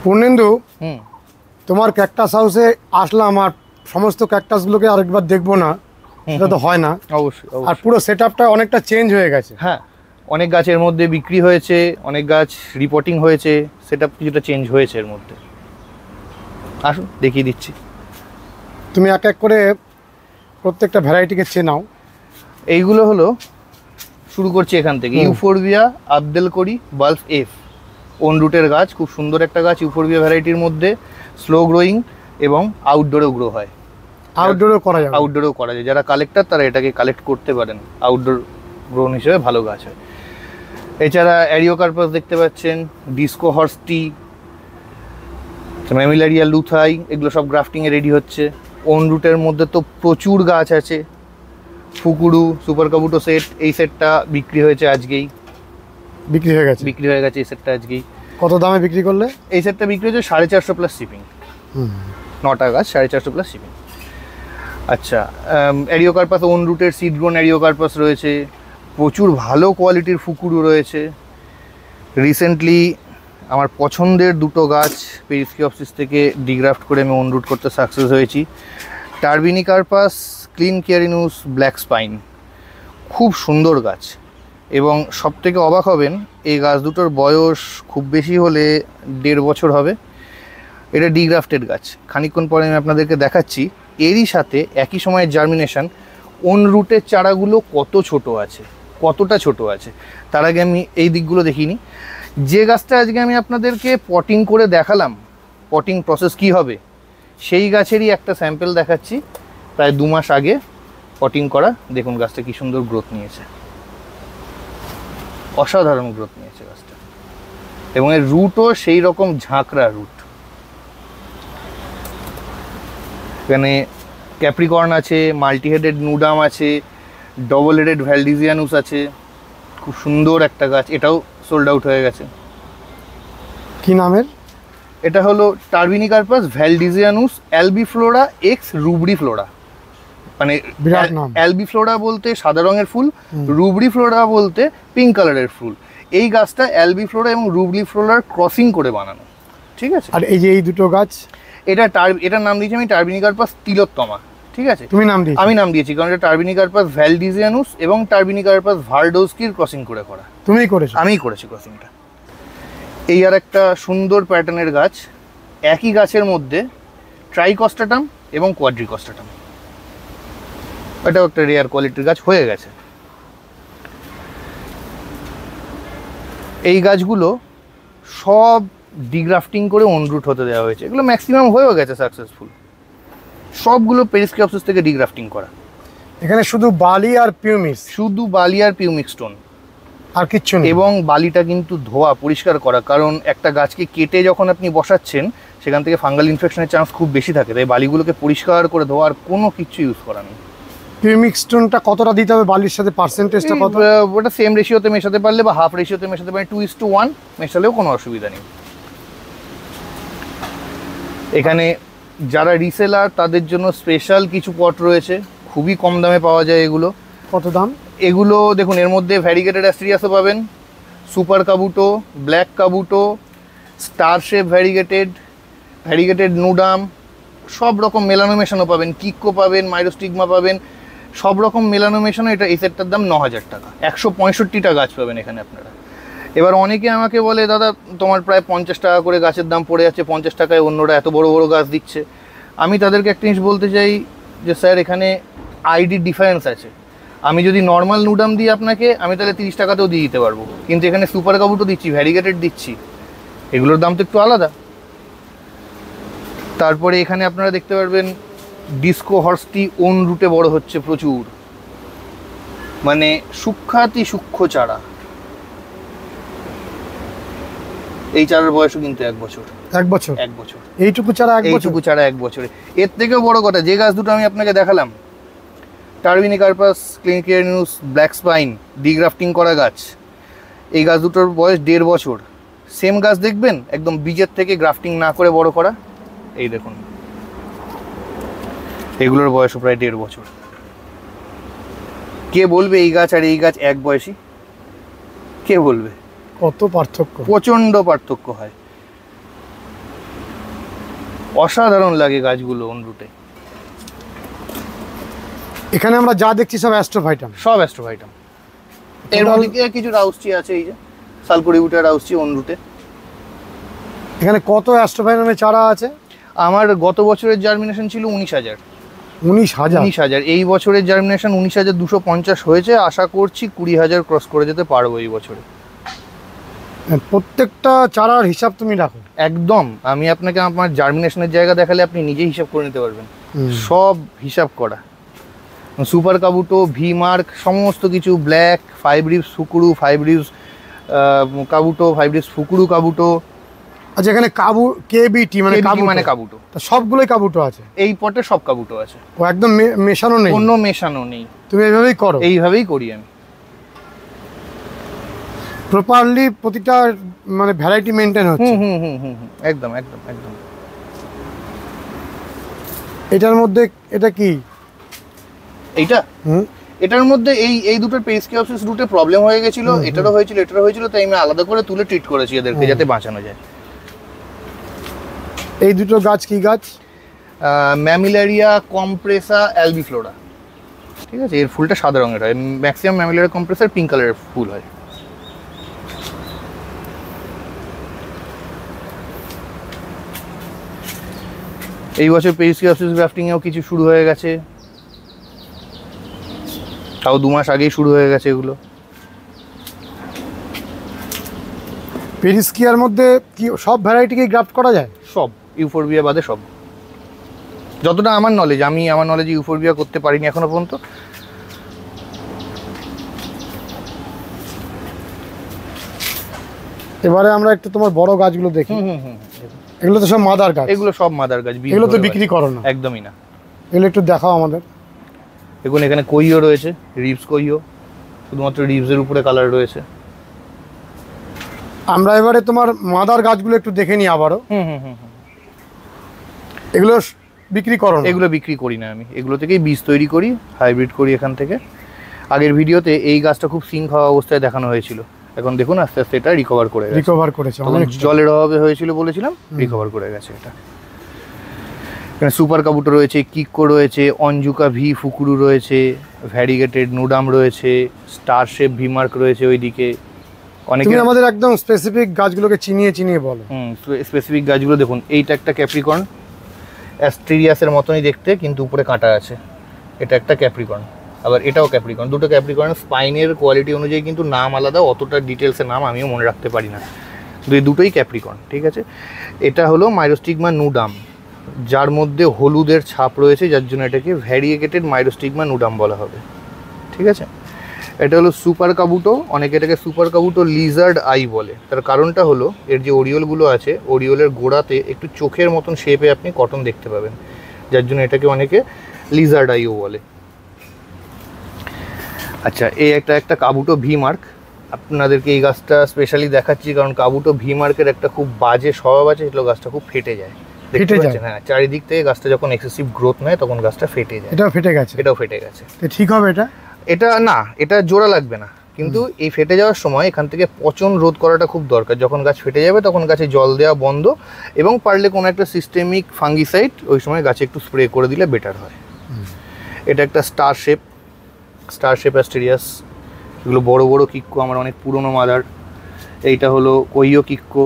পূর্ণেন্দু, তোমার ক্যাকটাস হাউসে আসলাম আর সমস্ত ক্যাকটাসগুলোকে আরেকবার দেখবো না, সেটা তো হয় না। অবশ্যই। আর পুরো সেটআপটা অনেকটা চেঞ্জ হয়ে গেছে। হ্যাঁ, অনেক গাছের মধ্যে বিক্রি হয়েছে, অনেক গাছ রিপোর্টিং হয়েছে, সেটআপ কিছুটা চেঞ্জ হয়েছে এর মধ্যে। আসুন দেখিয়ে দিচ্ছি। তুমি এক এক করে প্রত্যেকটা ভ্যারাইটিকে চেনাও। এইগুলো হলো, শুরু করছি এখান থেকে, ইউফোরবিয়া আবদেল করি বাল্ব এফ, ওন রুটের গাছ, খুব সুন্দর একটা গাছ। ইউফোরবিয়া ভ্যারাইটির মধ্যে স্লো গ্রোয়িং এবং আউটডোরেও গ্রো হয়। আউটডোরেও করা যায়, আউটডোরেও করা যায়। যারা কালেক্টর তারা এটাকে কালেক্ট করতে পারেন, আউটডোর গ্রোন হিসেবে ভালো গাছ হয়। এছাড়া অ্যারিওকার্পাস দেখতে পাচ্ছেন, ডিস্কো হর্সটি, ম্যামিলারিয়া লুথাই, এগুলো সব গ্রাফটিংয়ে রেডি হচ্ছে। ওন রুটের মধ্যে তো প্রচুর গাছ আছে, ফুকুরু, সুপার কাবুটো সেট, এই সেটটা বিক্রি হয়েছে আজকেই, বিক্রি হয়ে গেছে এই সেটটা আজকেই। কত দামে বিক্রি করলে? এই সেটটা বিক্রি হয়েছে 450 প্লাস শিপিং। 9টা গাছ 450 প্লাস শিপিং। আচ্ছা, অ্যারিওকার্পাস ওন রুটের সিড গ্রোন অ্যারিওকার্পাস রয়েছে, প্রচুর ভালো কোয়ালিটির ফুকুরু রয়েছে। রিসেন্টলি আমার পছন্দের দুটো গাছ পেরিস্কিওপসিস থেকে ডিগ্রাফট করে আমি ওন রুট করতে সাকসেস হয়েছি। টার্বিনিকার্পাস ক্লিনকিয়ারিনুস ব্ল্যাক স্পাইন, খুব সুন্দর গাছ। এবং সবথেকে অবাক হবেন, এই গাছ দুটোর বয়স খুব বেশি হলে 1.5 বছর হবে। এটা ডিগ্রাফটেড গাছ, খানিকক্ষণ পরে আমি আপনাদেরকে দেখাচ্ছি। এরই সাথে একই সময়ে জার্মিনেশন, ওন রুটের চারাগুলো কতটা ছোট আছে। তার আগে আমি এই দিকগুলো দেখিনি। যে গাছটা আজকে আমি আপনাদেরকে পটিং করে দেখালাম, পটিং প্রসেস কি হবে, সেই গাছেরই একটা স্যাম্পল দেখাচ্ছি, প্রায় 2 মাস আগে পটিং করা। দেখুন গাছটা কি সুন্দর গ্রোথ নিয়েছে, অসাধারণ গ্রোথ নিয়েছে গাছটা। এবং এর রুটও সেই রকম ঝাঁকড়া রুট। এখানে ক্যাপ্রিকর্ন আছে, মাল্টি হেডেড নুডাম আছে, ডবল হেডেড ভ্যালডিজিয়ানুস আছে, খুব সুন্দর একটা গাছ। এটাও সোল্ড আউট হয়ে গেছে। কি নামের? এটা হলো টার্বিনিকার্পাস ভ্যালডিজিয়ানুস অ্যালবিফ্লোরা এক্স রুব্রিফ্লোরা। মানে অ্যালবিফ্লোরা বলতে সাদা রঙের ফুল, রুব্রিফ্লোরা বলতে পিঙ্ক কালারের ফুল। এই গাছটা অ্যালবিফ্লোরা এবং রুব্রিফ্লোরার ক্রসিং করে বানানো। ঠিক আছে। আর এই যে এই দুটো গাছ, এটার নাম দিয়েছি আমি টার্বিনিকার্পাস তিলোত্তমা। ঠিক আছে, তুমি নাম দিয়েছো? আমি নাম দিয়েছি কারণ এটা টার্বিনিকার্পাস ভ্যালডিজিয়ানুস এবং টার্বিনিকার্পাস ভার্ডোস্কির ক্রসিং করে করা। তুমিই করেছো? আমিই করেছি ক্রসিংটা। এই আর একটা সুন্দর প্যাটার্নের গাছ, একই গাছের মধ্যে ট্রাইকস্টাটাম এবং কোয়াড্রিকস্টাটাম। এটাও একটা রেয়ার কোয়ালিটির গাছ হয়ে গেছে। এই গাছগুলো সব ডিগ্রাফটিং করে অনরুট হতে দেওয়া হয়েছে, এগুলো ম্যাক্সিমাম হয়েও গেছে সাকসেসফুল। সবগুলো পেরিস্কিওপসিস থেকে ডিগ্রাফটিং করা। এখানে শুধু বালি আর পিউমিক্স, শুধু বালি আর পিউমিক স্টোন, আর কিচ্ছু নেই। এবং বালিটা কিন্তু ধোয়া পরিষ্কার করা, কারণ একটা গাছকে কেটে যখন আপনি বসাচ্ছেন সেখান থেকে ফাঙ্গাল ইনফেকশনের চান্স খুব বেশি থাকে, তাই বালিগুলোকে পরিষ্কার করে ধোয়ার কোনো কিছু ইউজ করা নেই। পিউমিক স্টোনটা কতটা দিতে হবে বালির সাথে, পার্সেন্টেজটা কত? ওটা সেম রেশিওতে মেশাতে পারলে বা হাফ রেশিওতে মেশাতে পারলে 2:1 মেশালেও কোনো অসুবিধা নেই। এখানে যারা রিসেলার তাদের জন্য স্পেশাল কিছু পট রয়েছে, খুবই কম দামে পাওয়া যায় এগুলো। কত দাম? এগুলো দেখুন, এর মধ্যে ভ্যারিগেটেড অ্যাস্টেরিয়াসও পাবেন, super Kabuto, black Kabuto, star shape variegated nudum, সব রকম মেলানো মেশানো পাবেন, কিক্কো পাবেন, মাইরোস্টিগমা পাবেন, সব রকম মেলানো মেশানো। এটা এই সেটটার দাম 9,000 টাকা। 165টা গাছ পাবেন এখানে আপনারা। এবার অনেকে আমাকে বলে, দাদা তোমার প্রায় 50 টাকা করে গাছের দাম পড়ে যাচ্ছে, 50 টাকায় অন্যরা এত বড় বড় গাছ দিচ্ছে। আমি তাদেরকে একটা জিনিস বলতে চাই যে স্যার, এখানে আইডি ডিফারেন্স আছে। আমি যদি নর্মাল নুডাম দিই আপনাকে, আমি তাহলে 30 টাকাতেও দিয়ে দিতে পারবো, কিন্তু এখানে সুপার কাবুটো দিচ্ছি, ভ্যারিগেটেড দিচ্ছি, এগুলোর দাম তো একটু আলাদা। তারপরে এখানে আপনারা দেখতে পারবেন ডিস্কো হর্সটি ওন রুটে বড় হচ্ছে প্রচুর, মানে সূক্ষাতি সূক্ষ্ম চারা। এই চারার বয়সও কিন্তু 1 বছর। 1 বছর? 1 বছর এইটুকু চারা 1 বছর? এইটুকু চারা 1 বছরে। এর থেকেও বড় কথা, যে গাছ দুটো আমি আপনাকে দেখালাম, টার্বিনিকার্পাস ক্লিনিকেরিয়ানুস ব্ল্যাক স্পাইন, ডিগ্রাফটিং করা গাছ, এই গাছ দুটোর বয়স 1.5 বছর। সেম গাছ দেখবেন একদম বীজের থেকে গ্রাফটিং না করে বড় করা, এই দেখুন, এগুলোর বয়সও প্রায় 1.5 বছর। কে বলবে এই গাছ আর এই গাছ এক বয়সী? কে বলবে? কত পার্থক্য! প্রচণ্ড পার্থক্য হয়, অসাধারণ লাগে গাছগুলো অন রুটে। এখানে আমরা যা দেখছি সব অ্যাস্ট্রোফাইটাম। সব অ্যাস্ট্রোফাইটাম। এর মধ্যে কিছু রাউসচি আছে, এই যে সালকুড়িবুটা রাউসচি অন রুটে। এখানে কত অ্যাস্ট্রোফাইটামের চারা আছে? আমার গত বছরের জার্মিনেশন ছিল 19,000। 19,000? এই বছরের জার্মিনেশন 19,250 হয়েছে। আশা করছি 20,000 ক্রস করে যেতে পারবো এই বছরে। প্রত্যেকটা চারার হিসাব তুমি রাখো? একদম। আমি আপনাকে আমার জার্মিনেশনের জায়গা দেখালে আপনি নিজেই হিসাব করে নিতে পারবেন, সব হিসাব করা। সুপার কাবুটো, ভি মার্ক, সমস্ত কিছু, black, 5 ribs Fukuryu, 5 ribs Kabuto, 5 ribs Fukuryu Kabuto. আচ্ছা, এখানে কেবিটি মানে কাবুটো, সবগুলোই কাবুটো আছে এই পটে, সব কাবুটো আছে। ও একদম মেশানো নেই? কোনো মেশানো নেই। তুমি এইভাবেই করো? এইভাবেই করি আমি। প্রপারলি প্রতিটা মানে ভ্যারাইটি মেইনটেইন হচ্ছে? একদম একদম একদম। এটার মধ্যে এটা কি? এইটা এটার মধ্যে এই দুটোর পেরিস্কিওপসিস রুটে প্রবলেম হয়ে গেছিল, এটারও হয়েছিল, তাই আমি আলাদা করে তুলে ট্রিট করেছি এদেরকে, যাতে বাঁচানো যায়। এই দুটো গাছ কি গাছ? ম্যামিলারিয়া কম্প্রেসা অ্যালবিফ্লোরা, ঠিক আছে। এর ফুলটা সাদা রঙের হয়, ম্যাক্সিমাম ম্যামিলারিয়া কম্প্রেসার পিঙ্ক কালারের ফুল হয়। এই বছর পেরিস্কিওপসিস গ্রাফটিংয়েও কিছু শুরু হয়ে গেছে, তাও 2 মাস আগেই শুরু হয়ে গেছে এগুলো। পেরিস্কিয়ার মধ্যে কি সব ভ্যারাইটিকে গ্রাফট করা যায়? সব, ইউফোরবিয়া বাদে সব, যতটা আমার নলেজ। আমার নলেজে ইউফোরবিয়া করতে পারিনি এখনো পর্যন্ত। এবারে আমরা একটু তোমার বড় গাছগুলো দেখি। এগুলো তো সব মাদার গাছ? এগুলো সব মাদার গাছ। এগুলো তো বিক্রি করো না? একদমই না। এগুলো একটু দেখাও আমাদের। দেখুন, এখানে কইও রয়েছে, রিবস কইও, শুধুমাত্র রিবসের উপরে কালার রয়েছে। আমরা এবারে তোমার মাদার গাছগুলো একটু দেখে নিই আবারও। এগুলো বিক্রি করো না? এগুলো বিক্রি করি না আমি, এগুলো থেকেই বীজ তৈরি করি, হাইব্রিড করি এখান থেকে। আগের ভিডিওতে এই গাছটা খুব সিং খাওয়া অবস্থায় দেখানো হয়েছিল, এখন দেখুন আস্তে আস্তে এটা রিকভার করেছে। অনেক জলের অভাবে হয়েছিল বলেছিলাম, রিকভার করে গেছে এটা। এখানে সুপার কাবুটো রয়েছে, কিক্কো রয়েছে, অঞ্জুকা ভি ফুকুরু রয়েছে, ভ্যারিগেটেড নুডাম রয়েছে, স্টার শেপ ভি মার্ক রয়েছে ওইদিকে। তুমি আমাদের একদম স্পেসিফিক গাছগুলোকে চিনিয়ে বলো। স্পেসিফিক গাছগুলো দেখুন, এইটা একটা ক্যাপ্রিকর্ন, অ্যাস্টেরিয়াসের মতনই দেখতে, কিন্তু উপরে কাঁটা আছে। এটা একটা ক্যাপ্রিকর্ন, আবার এটাও ক্যাপ্রিকর্ন। দুটো ক্যাপ্রিকর্ন স্পাইনের কোয়ালিটি অনুযায়ী কিন্তু নাম আলাদা, অতটা ডিটেলসের নাম আমিও মনে রাখতে পারি না, দুটোই ক্যাপ্রিকর্ন, ঠিক আছে। এটা হলো মাইরোস্টিগমা নুডাম, যার মধ্যে হলুদের ছাপ রয়েছে, যার জন্য এটাকে ভ্যারিয়েগেটেড মাইরোস্টিগমা নুডাম বলা হবে, ঠিক আছে। এটা হলো সুপার কাবুটো, অনেকে এটাকে সুপার কাবুটো লিজার্ড আই বলে। তার কারণটা হলো এর যে ওরিওলগুলো আছে, ওরিওলের গোড়াতে একটু চোখের মতন শেপে আপনি কটন দেখতে পাবেন, যার জন্য এটাকে অনেকে লিজার্ড আইও বলে। আচ্ছা, এই একটা কাবুটো ভি মার্ক, আপনাদেরকে এই গাছটা স্পেশালি দেখাচ্ছি কারণ কাবুটো ভি মার্কের একটা খুব বাজে স্বভাব আছে, সেগুলো গাছটা খুব ফেটে যায়, দেখতে পাচ্ছেন? হ্যাঁ, চারিদিক থেকে গাছটা যখন এক্সেসিভ গ্রোথ নেয় তখন গাছটা ফেটে যায়। এটাও ফেটে গেছে? এটাও ফেটে গেছে। ঠিক হবে এটা? এটা না, এটা জোড়া লাগবে না, কিন্তু এই ফেটে যাওয়ার সময় এখান থেকে পচন রোধ করাটা খুব দরকার। যখন গাছ ফেটে যাবে তখন গাছে জল দেওয়া বন্ধ, এবং পারলে কোনো একটা সিস্টেমিক ফাঙ্গিসাইড ওই সময় গাছে একটু স্প্রে করে দিলে বেটার হয়। এটা একটা স্টার শেপ অ্যাস্টেরিয়াস, এগুলো বড় বড় কিক্কো, আমার অনেক পুরনো মাদার। এইটা হলো কোইও কিক্কো,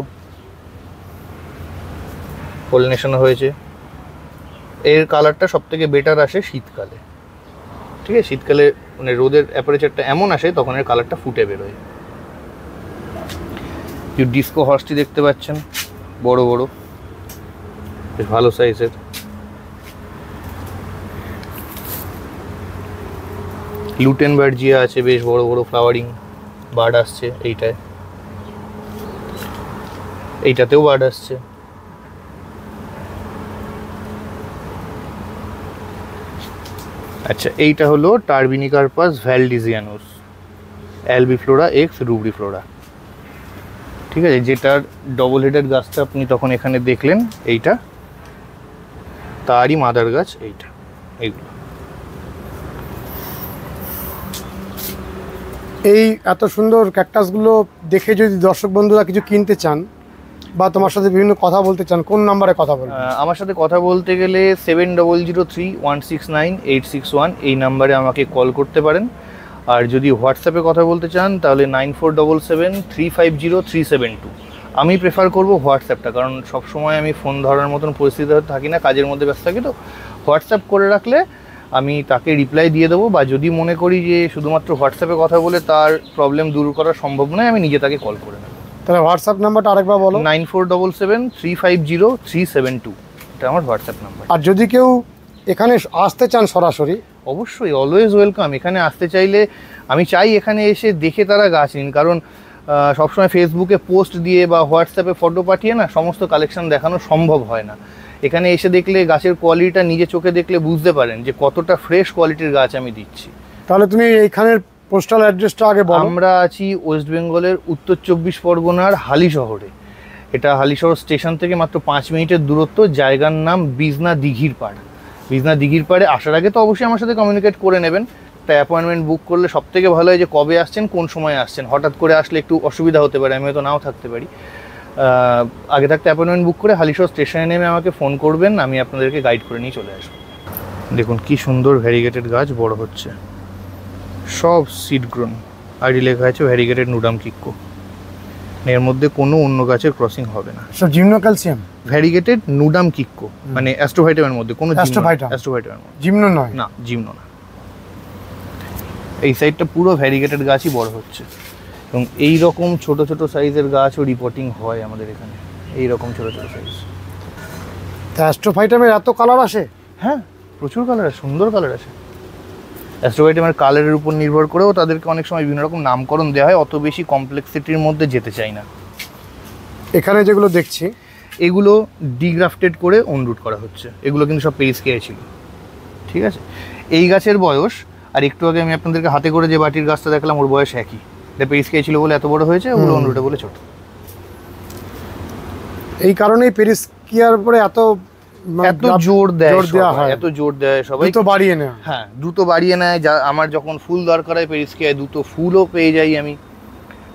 পলিনেশনও হয়েছে। এর কালারটা সব থেকে বেটার আসে শীতকালে, ঠিক আছে। শীতকালে মানে রোদের অ্যাপারেচারটা এমন আসে তখন এর কালারটা ফুটে বেরোয়। ডিস্কো হর্সটি দেখতে পাচ্ছেন, বড় বড়, বেশ ভালো সাইজের। লুটেনবার্জিয়া আছে, বেশ বড় বড় ফ্লাওয়ারিং বার্ড আসছে এইটাতেও বার্ড আসছে। আচ্ছা, এইটা হলো টার্বিনিকার্পাস ভ্যালডিজিয়ানুস অ্যালবিফ্লোরা এক্স রুব্রিফ্লোরা, ঠিক আছে। যেটার ডবল হেডেড গাছটা আপনি তখন এখানে দেখলেন, এইটা তারই মাদার গাছ, এইগুলো। এই এত সুন্দর ক্যাকটাসগুলো দেখে যদি দর্শক বন্ধুরা কিছু কিনতে চান বা তোমার সাথে বিভিন্ন কথা বলতে চান, কোন নাম্বারে কথা বলবেন? আমার সাথে কথা বলতে গেলে 7003169861 এই নাম্বারে আমাকে কল করতে পারেন। আর যদি হোয়াটসঅ্যাপে কথা বলতে চান তাহলে 9477350372। আমি প্রেফার করব হোয়াটসঅ্যাপটা, কারণ সবসময় আমি ফোন ধরার মতন পরিস্থিতিতে থাকি না, কাজের মধ্যে ব্যস্ত থাকি। তো হোয়াটসঅ্যাপ করে রাখলে আমি তাকে রিপ্লাই দিয়ে দেবো, বা যদি মনে করি যে শুধুমাত্র হোয়াটসঅ্যাপে কথা বলে তার প্রবলেম দূর করা সম্ভব নয়, আমি নিজে তাকে কল করে নেব। তাহলে হোয়াটসঅ্যাপ নাম্বারটা আরেকবার বলো। 9477350372, এটা আমার হোয়াটসঅ্যাপ নাম্বার। আর যদি কেউ এখানে আসতে চান সরাসরি? অবশ্যই, অলওয়েজ ওয়েলকাম। এখানে আসতে চাইলে আমি চাই এখানে এসে দেখে তারা গাছ নিন, কারণ সবসময় ফেসবুকে পোস্ট দিয়ে বা হোয়াটসঅ্যাপে ফটো পাঠিয়ে না সমস্ত কালেকশন দেখানো সম্ভব হয় না। এখানে এসে দেখলে গাছের কোয়ালিটিটা নিজে চোখে দেখলে বুঝতে পারেন যে কতটা ফ্রেশ কোয়ালিটির গাছ আমি দিচ্ছি। তাহলে তুমি এইখানের পোস্টাল অ্যাড্রেসটা আগে বলো। আমরা আছি ওয়েস্ট বেঙ্গলের উত্তর 24 পরগনার হালি শহরে। এটা হালিশহর স্টেশন থেকে মাত্র 5 মিনিটের দূরত্ব। জায়গার নাম বিজনা দিঘির পাড়। বিজনা দিঘির পাড়ে আসার আগে তো অবশ্যই আমার সাথে কমিউনিকেট করে নেবেন। একটা অ্যাপয়েন্টমেন্ট বুক করলে সব থেকে ভালো হয় যে কবে আসছেন, কোন সময় আসছেন। হঠাৎ করে আসলে একটু অসুবিধা হতে পারে, আমি হয়তো নাও থাকতে পারি। আগে থাকতে অ্যাপয়েন্টমেন্ট বুক করে হালিশহর স্টেশনে নেমে আমাকে ফোন করবেন, আমি আপনাদেরকে গাইড করে নিয়ে চলে আসবো। দেখুন কি সুন্দর ভ্যারিগেটেড গাছ বড় হচ্ছে, সব সিড গ্রোন। আইডি লেখা আছে ভ্যারিগেটেড নুডাম কিক্কো। এর মধ্যে কোনো অন্য গাছের ক্রসিং হবে না। সব জিমনো ক্যালসিয়াম ভ্যারিগেটেড নুডাম কিক্কো, মানে অ্যাস্ট্রোভাইটামের মধ্যে কোনো অ্যাস্ট্রোভাইটামের মধ্যে জিমনো নয়, না জিমনো না। এই সাইডটা পুরো ভ্যারিগেটেড গাছই বড় হচ্ছে, এবং এই রকম ছোট ছোট সাইজের গাছও রিপোর্টিং হয় আমাদের এখানে। এই রকম ছোট ছোট সাইজ। অ্যাস্ট্রোফাইটামের এত কালার আসে? হ্যাঁ, প্রচুর কালার আসে, সুন্দর কালার আসে। অ্যাস্ট্রোভাইটামের কালারের উপর নির্ভর করেও তাদেরকে অনেক সময় বিভিন্ন রকম নামকরণ দেওয়া হয়। অত বেশি কমপ্লেক্সিটির মধ্যে যেতে চাই না। এখানে যেগুলো দেখছি এগুলো ডিগ্রাফটেড করে অনরুট করা হচ্ছে। এগুলো কিন্তু সব পেরিস্কেয়া ছিল, ঠিক আছে। এই গাছের বয়স, আর একটু আগে আমি আপনাদেরকে হাতে করে যে বাটির গাছটা দেখালাম, ওর বয়স একই। এটা পেরিস্কেয়া ছিল বলে এত বড় হয়েছে, ওগুলো অনরুটে বলে ছোট। এই কারণেই পেরিস্কিয়ার উপরে এত জোর দেওয়া হয়, এত জোর দেয় সবাই, দ্রুত বাড়িয়ে নেয়। হ্যাঁ, দ্রুত বাড়িয়ে নেয়। যা আমার যখন ফুল দরকার হয় পেরিস্কিয়ায়, দ্রুত ফুলও পেয়ে যাই আমি।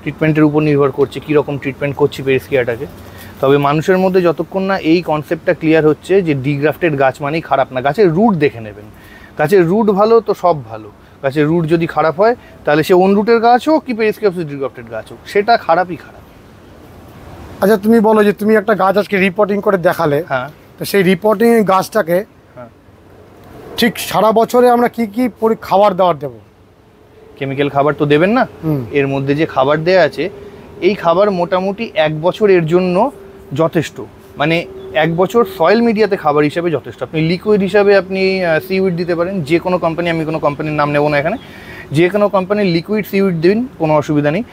ট্রিটমেন্টের উপর নির্ভর করছে কীরকম ট্রিটমেন্ট করছি পেরিস্কিয়াটাকে। তবে মানুষের মধ্যে যতক্ষণ না এই কনসেপ্টটা ক্লিয়ার হচ্ছে যে ডিগ্রাফটেড গাছ মানেই খারাপ না। গাছের রুট দেখে নেবেন, গাছের রুট ভালো তো সব ভালো। গাছের রুট যদি খারাপ হয় তাহলে সে অনরুটের গাছ হোক কি পেরিস্কিয়াপসিস ডিগ্রাফটেড গাছ হোক, সেটা খারাপই খারাপ। আচ্ছা, তুমি বলো যে তুমি একটা গাছ আজকে রিপোর্টিং করে দেখালে, হ্যাঁ, তো সেই রিপোর্টিং গাছটাকে ঠিক সারা বছরে আমরা কি কি খাবার দাবার দেবো? কেমিক্যাল খাবার তো দেবেন না, এর মধ্যে যে খাবার দেয়া আছে এই খাবার মোটামুটি 1 বছর এর জন্য যথেষ্ট। মানে 1 বছর সয়েল মিডিয়াতে খাবার হিসাবে যথেষ্ট। আপনি লিকুইড হিসাবে আপনি সিউইড দিতে পারেন, যে কোনো কোম্পানি, আমি কোনো কোম্পানির নাম নেব না এখানে, যে কোনো কোম্পানির লিকুইড সিউইড দিন, কোনো অসুবিধা নেই।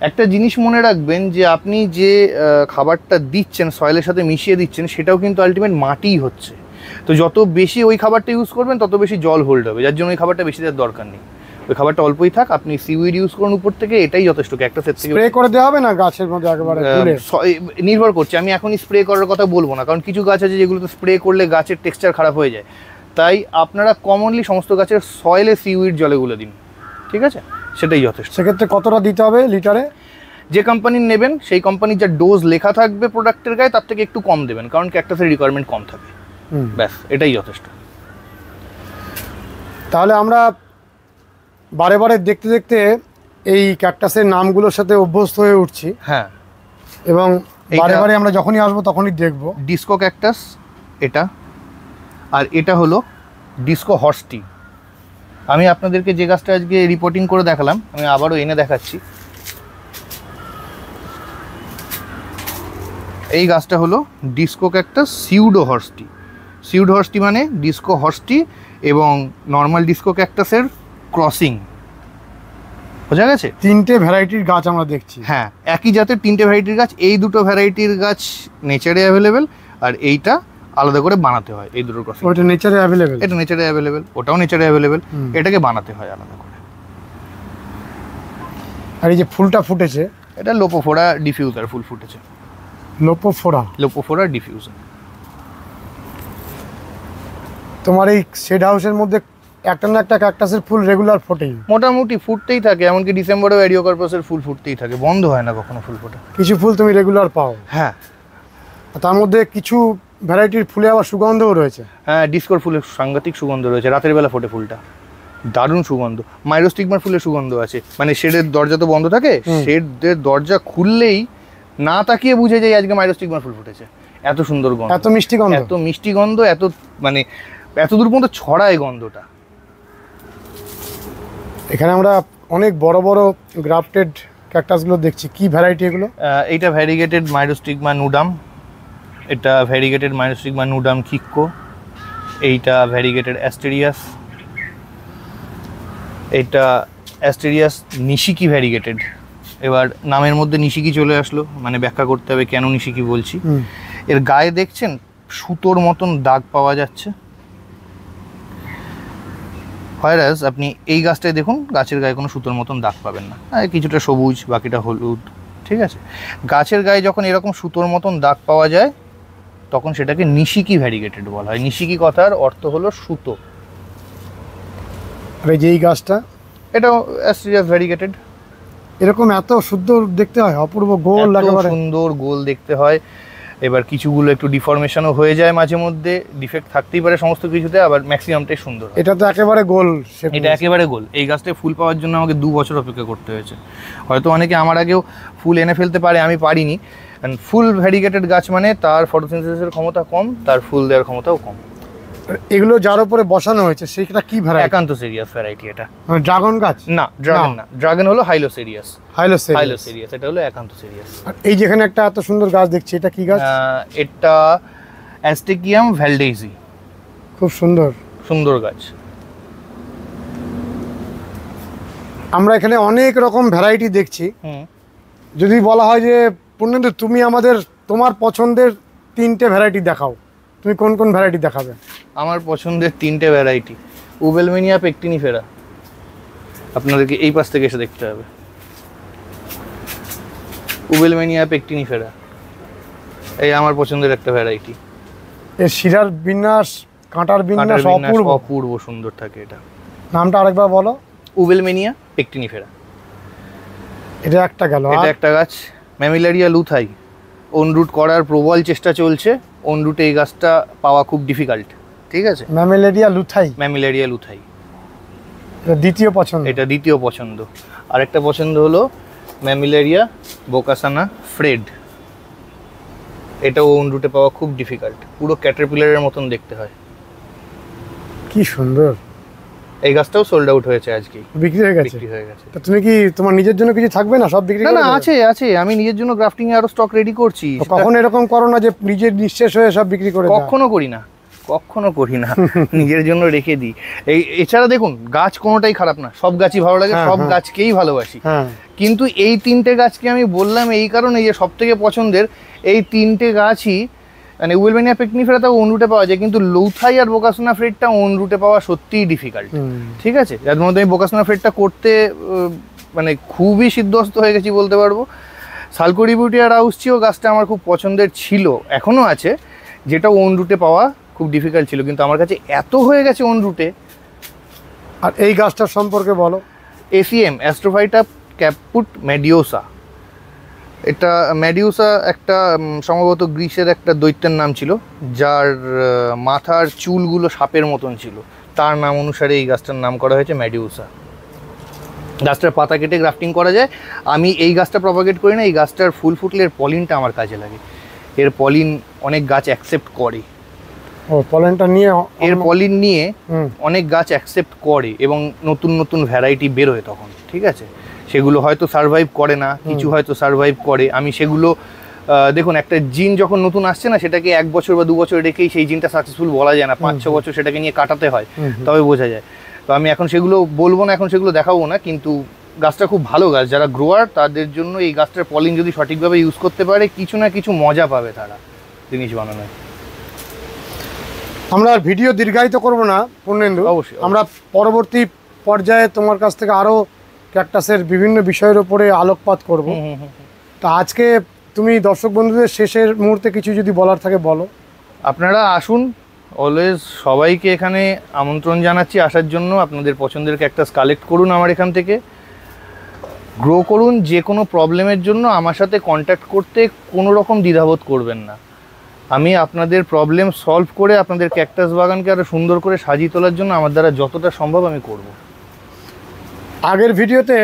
একটা জিনিস মনে রাখবেন যে আপনি যে খাবারটা দিচ্ছেন সয়েলের সাথে মিশিয়ে দিচ্ছেন সেটাও কিন্তু আলটিমেট মাটিই হচ্ছে। তো যত বেশি ওই খাবারটা ইউজ করবেন তত বেশি জল হোল্ড হবে, যার জন্য ওই খাবারটা বেশি দেওয়ার দরকার নেই। ওই খাবারটা অল্পই থাক, আপনি সিউইড ইউজ করুন উপর থেকে, এটাই যথেষ্ট। ক্যাকটাসের থেকে স্প্রে করে দেওয়া হবে না গাছের মধ্যে একেবারে? নির্ভর করছে, আমি এখনই স্প্রে করার কথা বলবো না, কারণ কিছু গাছ আছে যেগুলোতে স্প্রে করলে গাছের টেক্সচার খারাপ হয়ে যায়। তাই আপনারা কমনলি সমস্ত গাছের সয়েলে সিউইড জলেগুলো দিন, ঠিক আছে? সেটাই যথেষ্ট। সেক্ষেত্রে কতটা দিতে হবে লিটারে? যে কোম্পানির নেবেন সেই কোম্পানির যা ডোজ লেখা থাকবে প্রোডাক্টের গায়ে তার থেকে একটু কম দেবেন, কারণ ক্যাকটাসের রিকোয়ারমেন্ট কম থাকে। ব্যাস, এটাই যথেষ্ট। তাহলে আমরা বারে বারে দেখতে দেখতে এই ক্যাকটাসের নামগুলোর সাথে অভ্যস্ত হয়ে উঠছি। হ্যাঁ, এবং বারে বারে আমরা যখনই আসবো তখনই দেখবো। ডিস্কো ক্যাকটাস এটা, আর এটা হলো ডিস্কো হর্সটি। আমি আপনাদেরকে যে গাছটা আজকে রিপোর্টিং করে দেখালাম আমি আবারও এনে দেখাচ্ছি। এই গাছটা হলো ডিস্কো ক্যাকটাস সিউডো হর্সটি। সিউডো হর্সটি মানে ডিস্কো হর্সটি এবং নর্মাল ডিস্কো ক্যাকটাসের ক্রসিং, বোঝা গেছে? 3টে ভ্যারাইটির গাছ আমরা দেখছি। হ্যাঁ, একই জাতের 3টে ভ্যারাইটির গাছ। এই দুটো ভ্যারাইটির গাছ নেচারে অ্যাভেলেবেল, আর এইটা আলাদা করে বানাতে হয়। এই দুটোর ক্রসিং, ওটা নেচারে অ্যাভেলেবেল, এটা নেচারে অ্যাভেলেবেল, ওটাও নেচারে অ্যাভেলেবেল, এটাকে বানাতে হয় আলাদা করে। আর এই যে ফুলটা ফুটেছে, এটা লোপোফোরা ডিফিউজার ফুল ফুটেছে। লোপোফোরা ডিফিউজার। তোমার এই শেড হাউসের মধ্যে একটা না একটা ক্যাকটাসের ফুল রেগুলার ফোটেই, মোটামুটি ফুটতেই থাকে। এমনকি ডিসেম্বরেও অ্যারিওকার্পাসের ফুল ফুটতেই থাকে, বন্ধ হয় না কখনো ফুল ফোটা। কিছু ফুল তুমি রেগুলার পাও? হ্যাঁ। তার মধ্যে কিছু ভ্যারাইটির ফুলে আবার সুগন্ধও রয়েছে। হ্যাঁ, ডিস্কোর ফুলের সাংঘাতিক সুগন্ধ রয়েছে, রাতের বেলা ফোটে ফুলটা, দারুণ সুগন্ধ। মাইরোস্টিগমার ফুলের সুগন্ধ আছে, মানে শেডের দরজা তো বন্ধ থাকে, শেডের দরজা খুললেই না তাকিয়ে বুঝে যায় আজকে মাইরোস্টিগমার ফুল ফুটেছে। এত সুন্দর গন্ধ, এত মিষ্টি গন্ধ, এত মিষ্টি গন্ধ, এত মানে এত দূর পর্যন্ত ছড়ায় গন্ধটা। এখানে আমরা অনেক বড় বড় গ্রাফটেড ক্যাকটাসগুলো দেখছি। কি ভ্যারাইটি এগুলো? এইটা ভ্যারিগেটেড মাইরোস্টিগমা নুডাম, এটা ভ্যারিগেটেড মাইরোস্টিগমা নুডাম কিক্কো, এইটা ভ্যারিগেটেড অ্যাস্টেরিয়াস, এটা অ্যাস্টেরিয়াস নিশিকি ভ্যারিগেটেড। এবার নামের মধ্যে নিশিকি চলে আসলো, মানে ব্যাখ্যা করতে হবে কেন নিশিকি বলছি। এর গায়ে দেখছেন সুতোর মতন দাগ পাওয়া যাচ্ছে, হয়রাস আপনি এই গাছটায় দেখুন গাছের গায়ে কোনো সুতোর মতন দাগ পাবেন না, কিছুটা সবুজ বাকিটা হলুদ, ঠিক আছে? গাছের গায়ে যখন এরকম সুতোর মতন দাগ পাওয়া যায় তখন সেটাকে নিশিকি ভ্যারিগেটেড বলা হয়। নিশিকি কথার অর্থ হলো সুতো। আর এই যে এই গাছটা, এটাও অ্যাস্টেরিয়াস ভ্যারিগেটেড। এরকম এত সুন্দর দেখতে হয়, অপূর্ব গোল, একেবারে সুন্দর গোল দেখতে হয়। এবার কিছুগুলো একটু ডিফরমেশনও হয়ে যায় মাঝে মধ্যে, ডিফেক্ট থাকতেই পারে সমস্ত কিছুতে, আবার ম্যাক্সিমামটাই সুন্দর। এটা তো একেবারে গোল, এটা একেবারে গোল। এই গাছটায় ফুল পাওয়ার জন্য আমাকে 2 বছর অপেক্ষা করতে হয়েছে। হয়তো অনেকে আমার আগেও ফুল এনে ফেলতে পারে, আমি পারিনি। ফুল ভ্যারিগেটেড গাছ মানে তার ফটোসিনথেসিসের ক্ষমতা কম, তার ফুল দেওয়ার ক্ষমতাও কম। এগুলো যার উপরে বসানো হয়েছে সেটা কি ভ্যারাইটি? একান্তোসেরিয়াস ভ্যারাইটি। এটা ড্রাগন গাছ না, ড্রাগন না, ড্রাগন হলো হাইলোসেরিয়াস। হাইলোসেরিয়াস, এটা হলো একান্তোসেরিয়াস। আর এই যেখানে একটা এত সুন্দর গাছ দেখছি, এটা কি গাছ? এটা অ্যাস্টেকিয়াম ভ্যালডেইজি, খুব সুন্দর সুন্দর গাছ। আমরা এখানে অনেক রকম ভ্যারাইটি দেখছি। যদি বলা হয় যে পূর্ণেন্দু তুমি আমাদের তোমার পছন্দের 3টে ভ্যারাইটি দেখাও, তুমি কোন কোন ভ্যারাইটি দেখাবে? আমার পছন্দের 3টে ভ্যারাইটি। উবেলমেনিয়া পেকটিনিফেরা, আপনাদেরকে এই পাশ থেকে এসে দেখতে হবে। উবেলমেনিয়া পেকটিনিফেরা এই আমার পছন্দের একটা ভ্যারাইটি। এর শিরার বিন্যাস, কাঁটার বিন্যাস অপূর্ব সুন্দর থাকে। এটা নামটা আরেকবার বলো। উবেলমেনিয়া পেকটিনিফেরা। এটা একটা গেল। এটা একটা গাছ। ম্যামিলারিয়া লুথাই, অনরুট করার প্রবল চেষ্টা চলছে। অনরুটে এই গাছটা পাওয়া খুব ডিফিকাল্ট, ঠিক আছে? ম্যামিলারিয়া লুথাই এটা দ্বিতীয় পছন্দ। এটা দ্বিতীয় পছন্দ। আরেকটা পছন্দ হলো ম্যামিলারিয়া বোকাসানা ফ্রেড। এটা ওন রুটে পাওয়া খুব ডিফিকাল্ট, পুরো ক্যাটারপিলারের মতন দেখতে হয়। কি সুন্দর। এই গাছটাও সোল্ড আউট হয়েছে আজকে, বিক্রি হয়ে গেছে? বিক্রি হয়ে গেছে। তা তুমি কি তোমার নিজের জন্য কিছু থাকবে না, সব বিক্রি না করে না, দেবে? আছে আছে, আমি নিজের জন্য গ্রাফটিং এ আরো স্টক রেডি করছি। তো কখন এরকম করো না যে নিজের নিঃশেষ হয়ে সব বিক্রি করে দাও? কখনো করি না, কখনো করি না, নিজের জন্য রেখে দিই। এছাড়া দেখুন, গাছ কোনোটাই খারাপ না, সব গাছই ভালো লাগে, হ্যাঁ, সব হ্যাঁ। গাছকেই ভালোবাসি। হ্যাঁ, কিন্তু এই তিনটে গাছকে আমি বললাম এই কারণে যে সব থেকে পছন্দের এই তিনটে গাছই, মানে উইলবেনিয়া পেকনিফেরা তো ওন রুটে পাওয়া যায়, কিন্তু লৌথাই আর বোকাসোনা ফ্রেডটা ওন রুটে পাওয়া সত্যিই ডিফিকাল্ট। ঠিক আছে, যার মধ্যে আমি বোকাসোনা ফ্রেডটা করতে মানে খুবই সিদ্ধহস্ত হয়ে গেছি বলতে পারবো। সালকোরিবিউটিয়া রাউসচিও গাছটা আমার খুব পছন্দের ছিল, এখনও আছে, যেটা ওন রুটে পাওয়া খুব ডিফিকাল্ট ছিল, কিন্তু আমার কাছে এত হয়ে গেছে ওন রুটে। আর এই গাছটার সম্পর্কে বলো। এসিএম অ্যাস্ট্রোফাইটা ক্যাপুট মেডিওসা। এটা মেডিউসা একটা সম্ভবত গ্রিসের একটা দৈত্যের নাম ছিল, যার মাথার চুলগুলো সাপের মতন ছিল, তার নাম অনুসারে এই গাছটার নাম করা হয়েছে মেডিউসা। গাছটার পাতা কেটে গ্রাফটিং করা যায়। আমি এই গাছটা প্রপাগেট করি না, এই গাছটার ফুল ফুটলে এর পলিনটা আমার কাজে লাগে। এর পলিন অনেক গাছ অ্যাকসেপ্ট করে, ও পলেনটা নিয়ে এর পলিন নিয়ে অনেক গাছ অ্যাকসেপ্ট করে এবং নতুন নতুন ভ্যারাইটি বেরোয় তখন। ঠিক আছে, সেগুলো হয়তো সারভাইভ করে না, কিছু হয়তো সারভাইভ করে। আমি সেগুলো দেখুন, একটা জিন যখন নতুন আসছে না, সেটাকে 1 বছর বা 2 বছর রেখেই সেই জিনটা সাকসেসফুল বলা যায় না, 5-6 বছর সেটাকে নিয়ে কাটাতে হয়, তবে বোঝা যায়। তো আমি এখন সেগুলো বলবো না, এখন সেগুলো দেখাবো না, কিন্তু গাছটা খুব ভালো গাছ। যারা গ্রোয়ার তাদের জন্য এই গাছটার পলিন যদি সঠিকভাবে ইউজ করতে পারে, কিছু না কিছু মজা পাবে তারা জিনিস বানানোয়। আমরা আর ভিডিও দীর্ঘায়িত করব না পূর্ণেন্দু, অবশ্যই। আমরা পরবর্তী পর্যায়ে তোমার কাছ থেকে আরো ক্যাকটাসের বিভিন্ন বিষয়ের উপরে আলোকপাত করব। তা আজকে তুমি দর্শক বন্ধুদের শেষের মুহূর্তে কিছু যদি বলার থাকে বলো। আপনারা আসুন, অলওয়েজ সবাইকে এখানে আমন্ত্রণ জানাচ্ছি আসার জন্য। আপনাদের পছন্দের ক্যাকটাস কালেক্ট করুন আমার এখান থেকে, গ্রো করুন। যে কোনো প্রবলেমের জন্য আমার সাথে কন্ট্যাক্ট করতে কোনো রকম দ্বিধাবোধ করবেন না। আমি আপনাদের প্রবলেম সলভ করে আপনাদের ক্যাকটাস বাগানকে আরও সুন্দর করে সাজিয়ে তোলার জন্য আমার দ্বারা যতটা সম্ভব আমি করব। আগের ভিডিওতে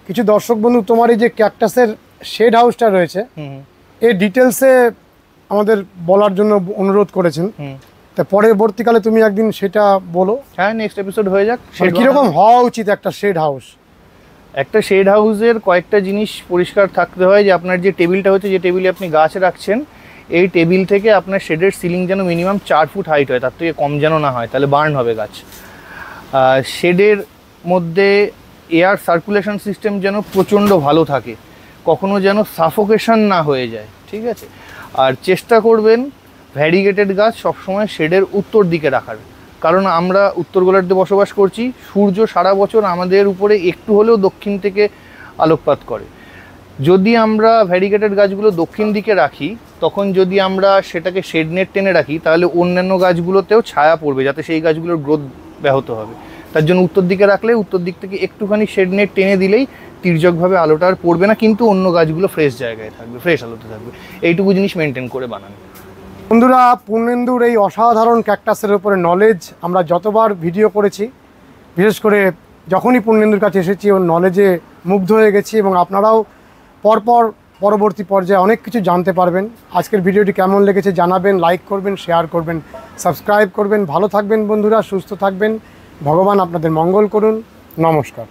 কিছু দর্শক বন্ধু তোমার এই যে ক্যাকটাসের শেড হাউসটা রয়েছে এই ডিটেলসে আমাদের বলার জন্য অনুরোধ করেছেন। তা পরবর্তীকালে তুমি একদিন সেটা বলো। হ্যাঁ, নেক্সট এপিসোড হয়ে যাক। কীরকম হওয়া উচিত একটা শেড হাউস? একটা শেড হাউসের কয়েকটা জিনিস পরিষ্কার থাকতে হয়, যে আপনার যে টেবিলটা হচ্ছে, যে টেবিলে আপনি গাছ রাখছেন, এই টেবিল থেকে আপনার শেডের সিলিং যেন মিনিমাম 4 ফুট হাইট হয়, তার থেকে কম যেন না হয়, তাহলে বার্ন হবে গাছ। শেডের মধ্যে এয়ার সার্কুলেশন সিস্টেম যেন প্রচণ্ড ভালো থাকে, কখনো যেন সাফোকেশন না হয়ে যায়। ঠিক আছে, আর চেষ্টা করবেন ভ্যারিগেটেড গাছ সবসময় শেডের উত্তর দিকে রাখার, কারণ আমরা উত্তর গোলার্ধে বসবাস করছি, সূর্য সারা বছর আমাদের উপরে একটু হলেও দক্ষিণ থেকে আলোকপাত করে। যদি আমরা ভ্যারিগেটেড গাছগুলো দক্ষিণ দিকে রাখি, তখন যদি আমরা সেটাকে শেড নেট টেনে রাখি, তাহলে অন্যান্য গাছগুলোতেও ছায়া পড়বে, যাতে সেই গাছগুলোর গ্রোথ ব্যাহত হবে। তার জন্য উত্তর দিকে রাখলে উত্তর দিক থেকে একটুখানি শেড নেট টেনে দিলেই তির্যকভাবে আলোটা আর পড়বে না, কিন্তু অন্য গাছগুলো ফ্রেশ জায়গায় থাকবে, ফ্রেশ আলোতে থাকবে। এইটুকু জিনিস মেনটেন করে বানান। বন্ধুরা, পূর্ণেন্দুর এই অসাধারণ ক্যাকটাসের উপরে নলেজ আমরা যতবার ভিডিও করেছি, বিশেষ করে যখনই পূর্ণেন্দুর কাছে এসেছি ওর নলেজে মুগ্ধ হয়ে গেছি, এবং আপনারাও পরবর্তী পর্যায়ে অনেক কিছু জানতে পারবেন। আজকের ভিডিওটি কেমন লেগেছে জানাবেন, লাইক করবেন, শেয়ার করবেন, সাবস্ক্রাইব করবেন। ভালো থাকবেন বন্ধুরা, সুস্থ থাকবেন, ভগবান আপনাদের মঙ্গল করুন। নমস্কার।